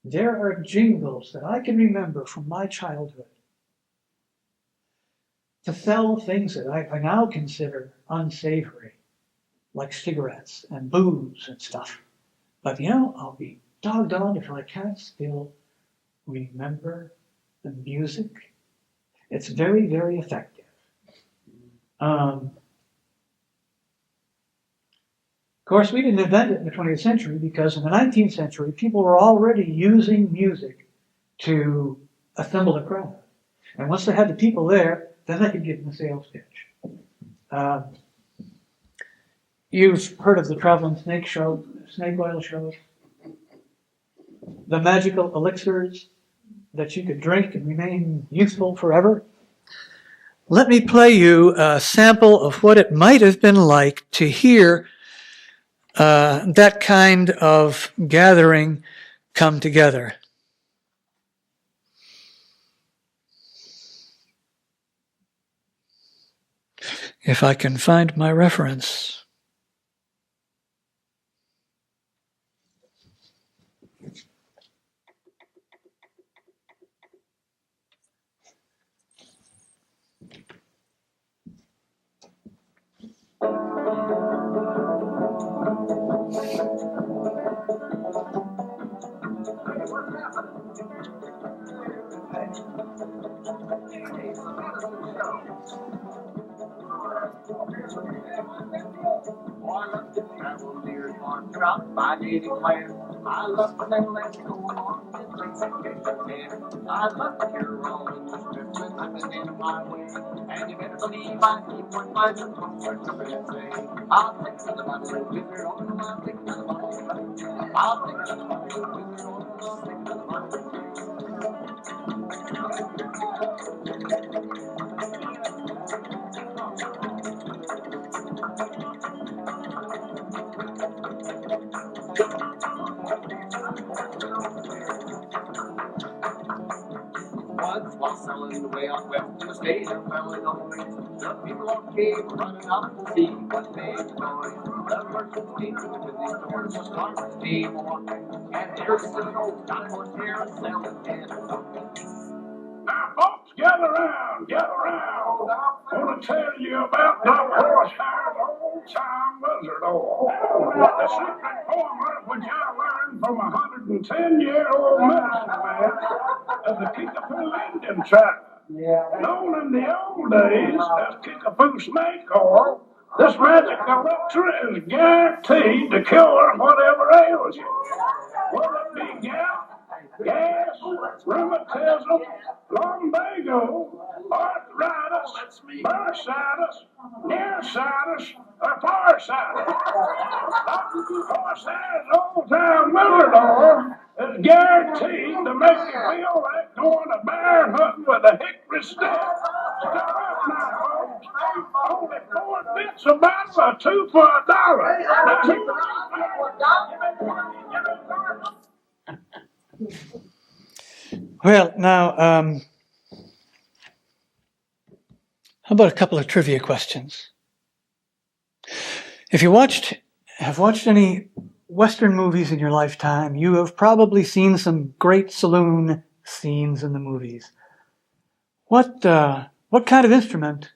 There are jingles that I can remember from my childhood to sell things that I now consider unsavory, like cigarettes and booze and stuff. But I'll be doggone if I can't still remember the music. It's very, very effective. Of course, we didn't invent it in the 20th century, because in the 19th century, people were already using music to assemble a crowd. And once they had the people there, then they could give them a sales pitch. You've heard of the traveling snake oil shows, the magical elixirs that you could drink and remain youthful forever. Let me play you a sample of what it might have been like to hear that kind of gathering come together. If I can find my reference. I declare, I love the let's go on and drink some beer. I love to hear rolling the strip when I'm in my way. And you better believe I keep one by the concert up and say, I'll take to the bottle with her on the I'll take to the bottle. I'll take to the bottle with her on the I'll take to the bottle. Once while selling the way out west in the state of Illinois, the people on cave were running out to see what made the noise. The merchants came to the busy stores, the farmers came walking, and there's an old John horse here selling cans. Now, folks, gather round, gather round. I want to tell you about the horsehair old-time wizard oil. The secret formula which I learned from a 110-year-old medicine man of the Kickapoo Indian tribe. Known in the old days as Kickapoo snake oil, this magic elixir is guaranteed to cure whatever ails you. Whether it be gout, gas, rheumatism, lumbago, arthritis, bursitis, nearsitis, or farsitis. Horsehair's old-time wizard oil is guaranteed to make you feel like going a barefoot with a hickory stick. Step up now, folks. Only 4 bits a bottle, 2 for $1. Well, now, how about a couple of trivia questions? If you have watched any Western movies in your lifetime, you have probably seen some great saloon scenes in the movies. What kind of instrument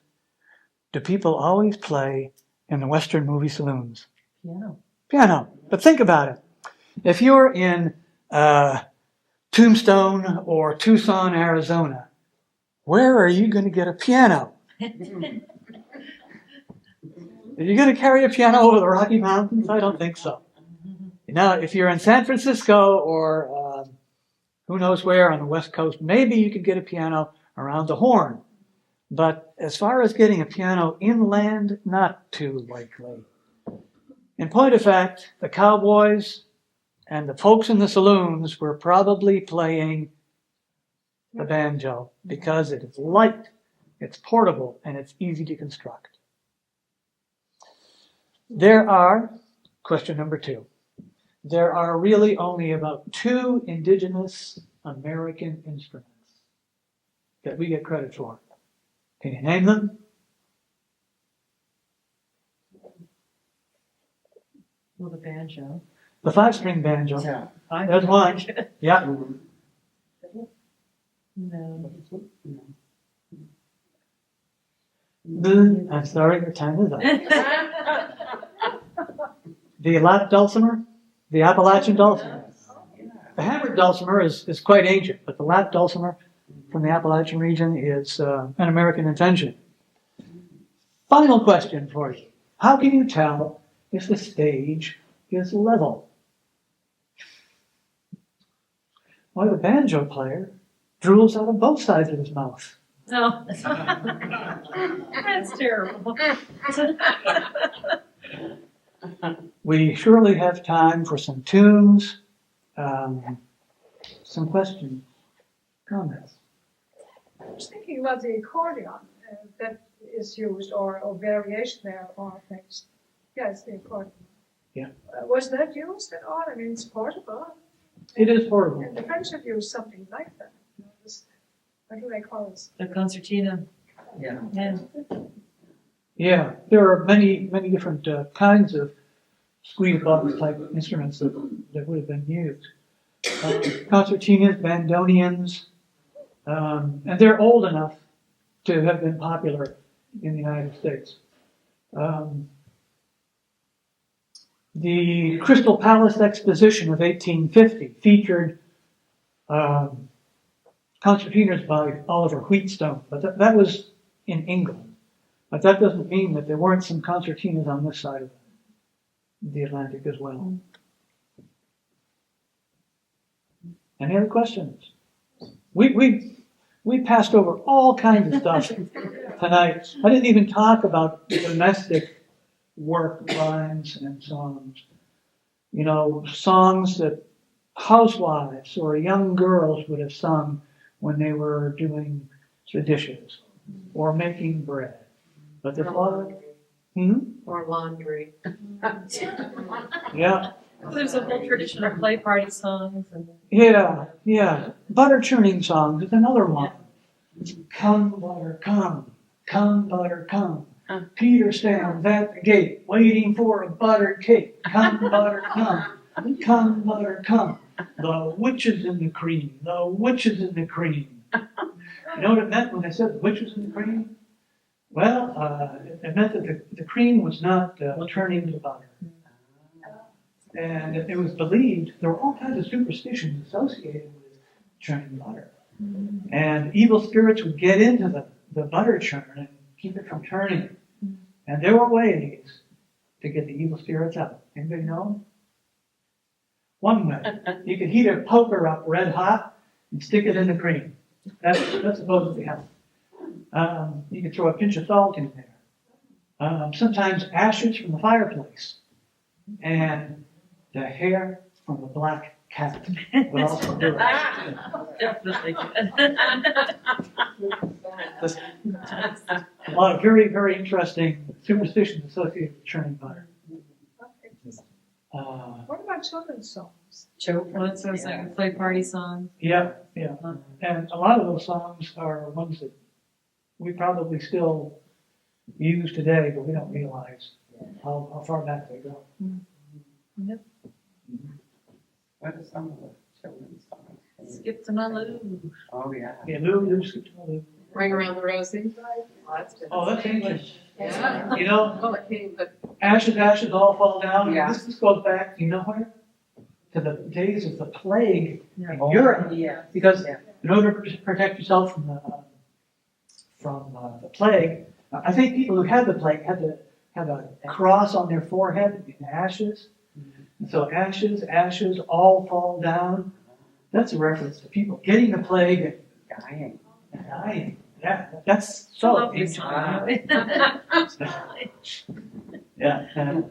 do people always play in the Western movie saloons? Piano. Piano. But think about it. If you're in Tombstone or Tucson, Arizona, where are you going to get a piano? Are you going to carry a piano over the Rocky Mountains? I don't think so. Now, if you're in San Francisco or who knows where on the West Coast, maybe you could get a piano around the Horn. But as far as getting a piano inland, not too likely. In point of fact, the cowboys and the folks in the saloons were probably playing the banjo because it is light, it's portable, and it's easy to construct. Question number 2. There are really only about 2 indigenous American instruments that we get credit for. Can you name them? Well, the banjo. The 5-string banjo. Yeah. There's one. Yeah. No. I'm sorry, your time is up. The lap dulcimer, the Appalachian dulcimer. The hammered dulcimer is quite ancient, but the lap dulcimer from the Appalachian region is an American invention. Final question for you. How can you tell if the stage is level? Well, the banjo player drools out of both sides of his mouth. No. That's terrible. We surely have time for some tunes, some questions, comments. I was thinking about the accordion that is used, or variation there or things. Yeah, it's the accordion. Yeah. Was that used at all? I mean, it's portable. It is portable. And the French have used something like that. What do they call it? The concertina. Yeah. Yeah, there are many different kinds of squeeze box type instruments that would have been used. Concertinas, bandonions, and they're old enough to have been popular in the United States. The Crystal Palace Exposition of 1850 featured concertinas by Oliver Wheatstone, but that was in England. But that doesn't mean that there weren't some concertinas on this side of the Atlantic as well. Any other questions? We passed over all kinds of stuff tonight. I didn't even talk about domestic work rhymes and songs. You know, songs that housewives or young girls would have sung when they were doing the dishes or making bread. But there's a lot of... Or laundry. Yeah. There's a whole tradition of play party songs. Yeah. Butter churning songs is another one. Come, butter, come. Come, butter, come. Peter stands at the gate, waiting for a buttered cake. Come, butter, come. Come, butter, come. The witch is in the cream. The witch is in the cream. You know what it meant when I said the witch was in the cream? Well, it meant that the cream was not turning to butter. And it was believed, there were all kinds of superstitions associated with churning butter. And evil spirits would get into the butter churn and keep it from turning. And there were ways to get the evil spirits out. Anybody know? One way, you could heat a poker up red hot and stick it in the cream. That's supposedly helpful. You could throw a pinch of salt in there. Sometimes ashes from the fireplace. And the hair from the black cat would also do it. Definitely. There's a lot of very, very interesting superstitions associated with churning butter. What about children's songs? Well, so it's like play party songs. Yeah, yeah. And a lot of those songs are ones that we probably still use today, but we don't realize how far back they go. What are some of the children's songs? Skip to my Lou. Oh, yeah. Yeah, Lou, skip to Lou. Ring around the rosy. Oh, that's English. Yeah. You know, Well, it came, but ashes, ashes all fall down. Yeah. This goes back, you know where? To the days of the plague in Oh, Europe. yeah. Because Yeah. in order to protect yourself from the plague, I think people who had the plague had to have a cross on their forehead in ashes. And so ashes, ashes all fall down. That's a reference to people getting the plague and Dying. dying. Yeah, that's so lovely ancient. song. Yeah, and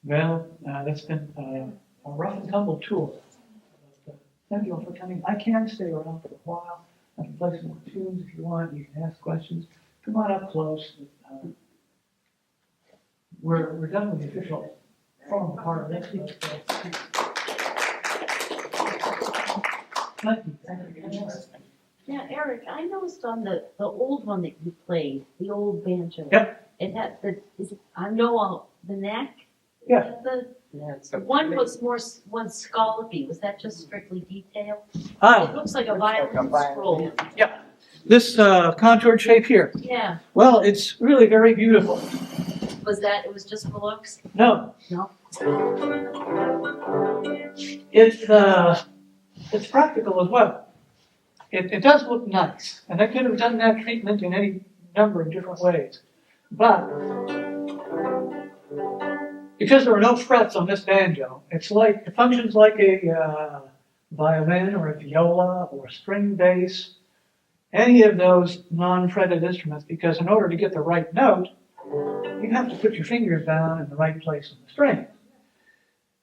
well, that's been a rough and tumble tour. Thank you all for coming. I can stay around for a while. I can play some more tunes if you want. You can ask questions. Come on up close. We're done with the official formal part of this. Thank you. Yeah, Eric, I noticed on the old one that you played, the old banjo. Yep. It had I know the neck. Yeah. Yeah, it's so One pretty. was one scallopy. Was that just strictly detail? It Ah, looks like a Looks like a violin violin. scroll. this contoured shape here. Yeah. Well, it's really very beautiful. It was just for looks? No. No. It's practical as well. It does look nice, and I could have done that treatment in any number of different ways. But because there are no frets on this banjo, it functions like a violin or a viola or a string bass, any of those non-fretted instruments, because in order to get the right note, you have to put your fingers down in the right place on the string.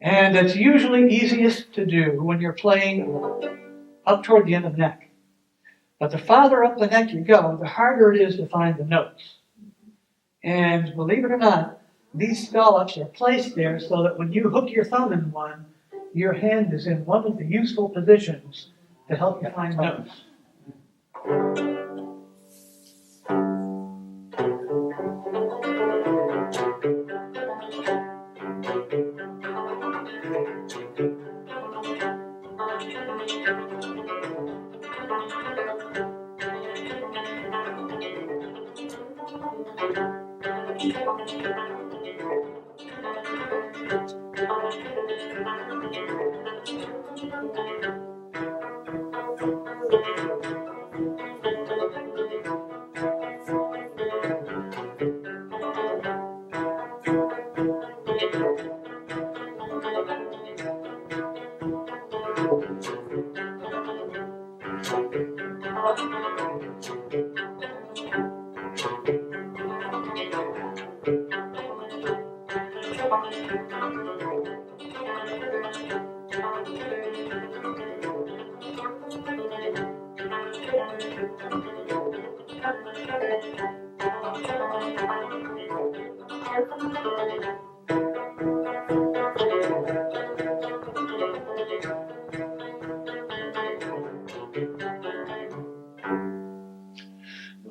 And it's usually easiest to do when you're playing up toward the end of the neck. But the farther up the neck you go, the harder it is to find the notes. And believe it or not, these scallops are placed there so that when you hook your thumb in one, your hand is in one of the useful positions to help you find notes.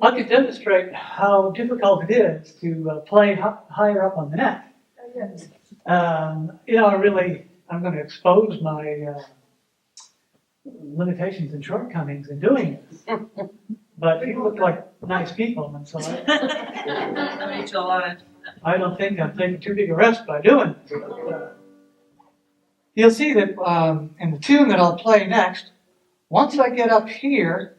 I could demonstrate how difficult it is to play higher up on the neck. Yes. I'm going to expose my limitations and shortcomings in doing this. But you look like nice people, and so I don't think I'm taking too big a risk by doing this. But, you'll see that in the tune that I'll play next, once I get up here,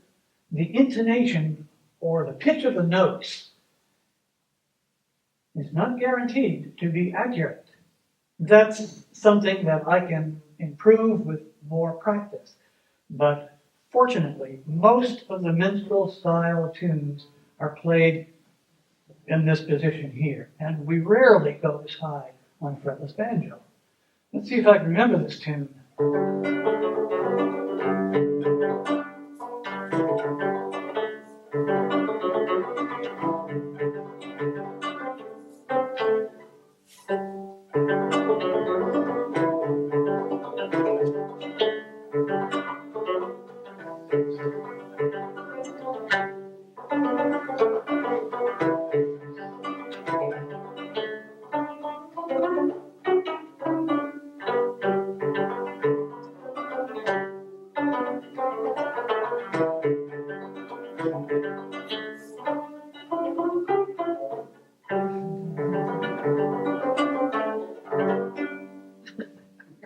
the intonation or the pitch of the notes is not guaranteed to be accurate. That's something that I can improve with more practice. But fortunately, most of the minstrel style tunes are played in this position here, and we rarely go this high on a fretless banjo. Let's see if I can remember this tune.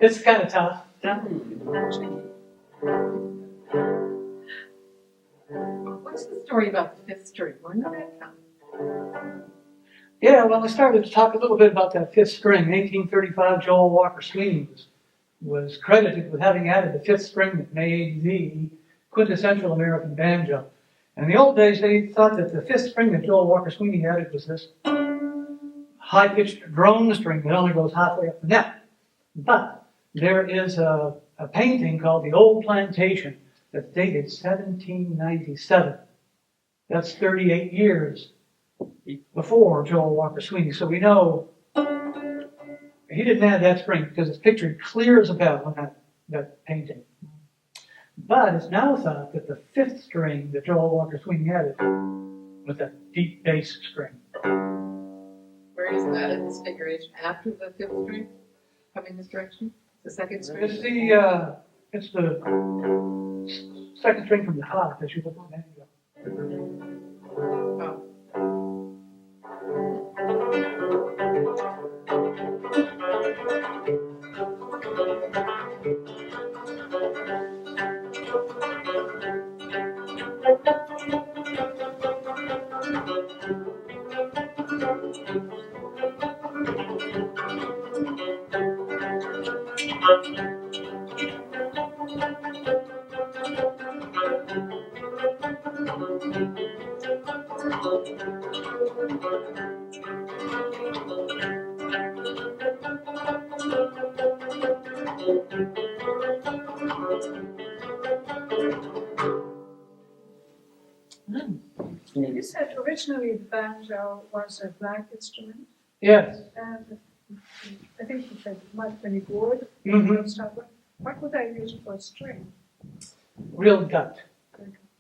It's kind of tough. What's the story about the fifth string? Where did that come? Yeah, well, I started to talk a little bit about that fifth string. In 1835, Joel Walker Sweeney was credited with having added the fifth string that made the quintessential American banjo. And in the old days, they thought that the fifth string that Joel Walker Sweeney added was this high-pitched drone string that only goes halfway up the neck. But there is a painting called The Old Plantation that's dated 1797. That's 38 years before Joel Walker Sweeney. So we know he didn't add that string because it's pictured clear as a bell on that painting. But it's now thought that the fifth string that Joel Walker Sweeney added was that deep bass string. Where is that in this figuration? After the fifth string? Coming this direction? The second string? It's the second string from the top as you look at the banjo. Oh. You said originally the banjo was a black instrument, Yes. and I think you said it might have been a gourd. Mm-hmm. What would I use for a string? Real gut.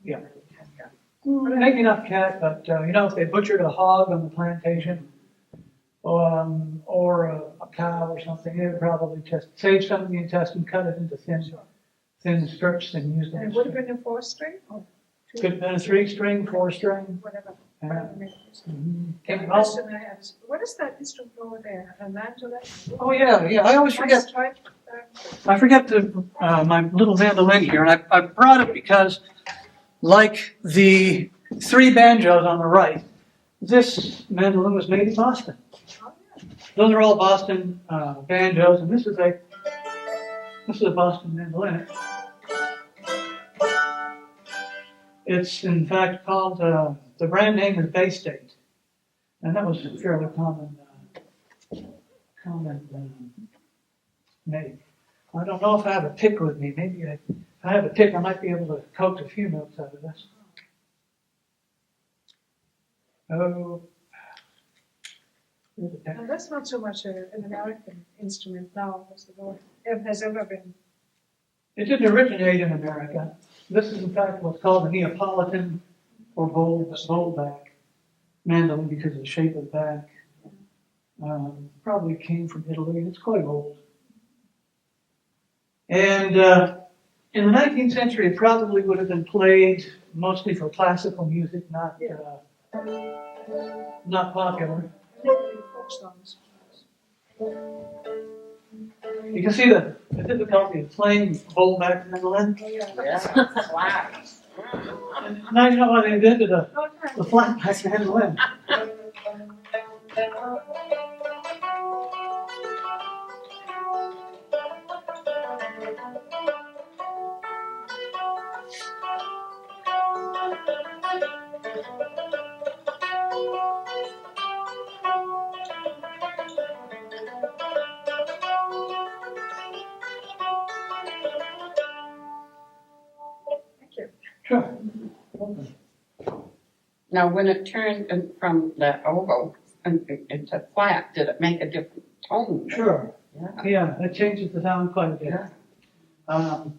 Yeah. Maybe not cat, but if they butchered a hog on the plantation, or a cow or something, they would probably just save some of the intestine, cut it into thin strips, and use them. And it would have been a four string or two? Could have been a 3-string, 4-string. Whatever. Came The out. question I have is, what is that instrument over there? A mandolin? Oh yeah. I always forget. I forget my little mandolin here, and I brought it because, like the 3 banjos on the right, this mandolin was made in Boston. Those are all Boston banjos, and this is a Boston mandolin. It's in fact called the brand name is Bay State, and that was a fairly common make. I don't know if I have a pick with me. Maybe if I have a pick, I might be able to coax a few notes out of this. Oh. And that's not so much an American instrument now as it has ever been. It didn't originate in America. This is in fact what's called a Neapolitan or bowl back mandolin because of the shape of the back. Probably came from Italy. It's quite old. And in the 19th century, it probably would have been played mostly for classical music, not popular. Folk songs. You can see the difficulty of playing bowl-back mandolin. Oh, yeah. And now you know why they invented the flat-back mandolin. Sure. Now, when it turned from that oboe into flat, did it make a different tone? Sure. Yeah. Yeah, that changes the sound quite a bit.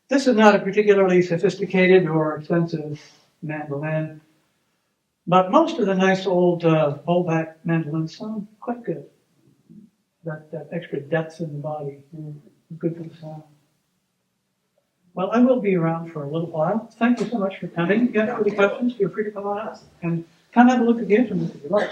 This is not a particularly sophisticated or expensive mandolin, but most of the nice old bowback mandolins sound quite good. That extra depth in the body, good for the sound. Well, I will be around for a little while. Thank you so much for coming. If you have any questions, feel free to come on up and come have a look at the instrument if you like.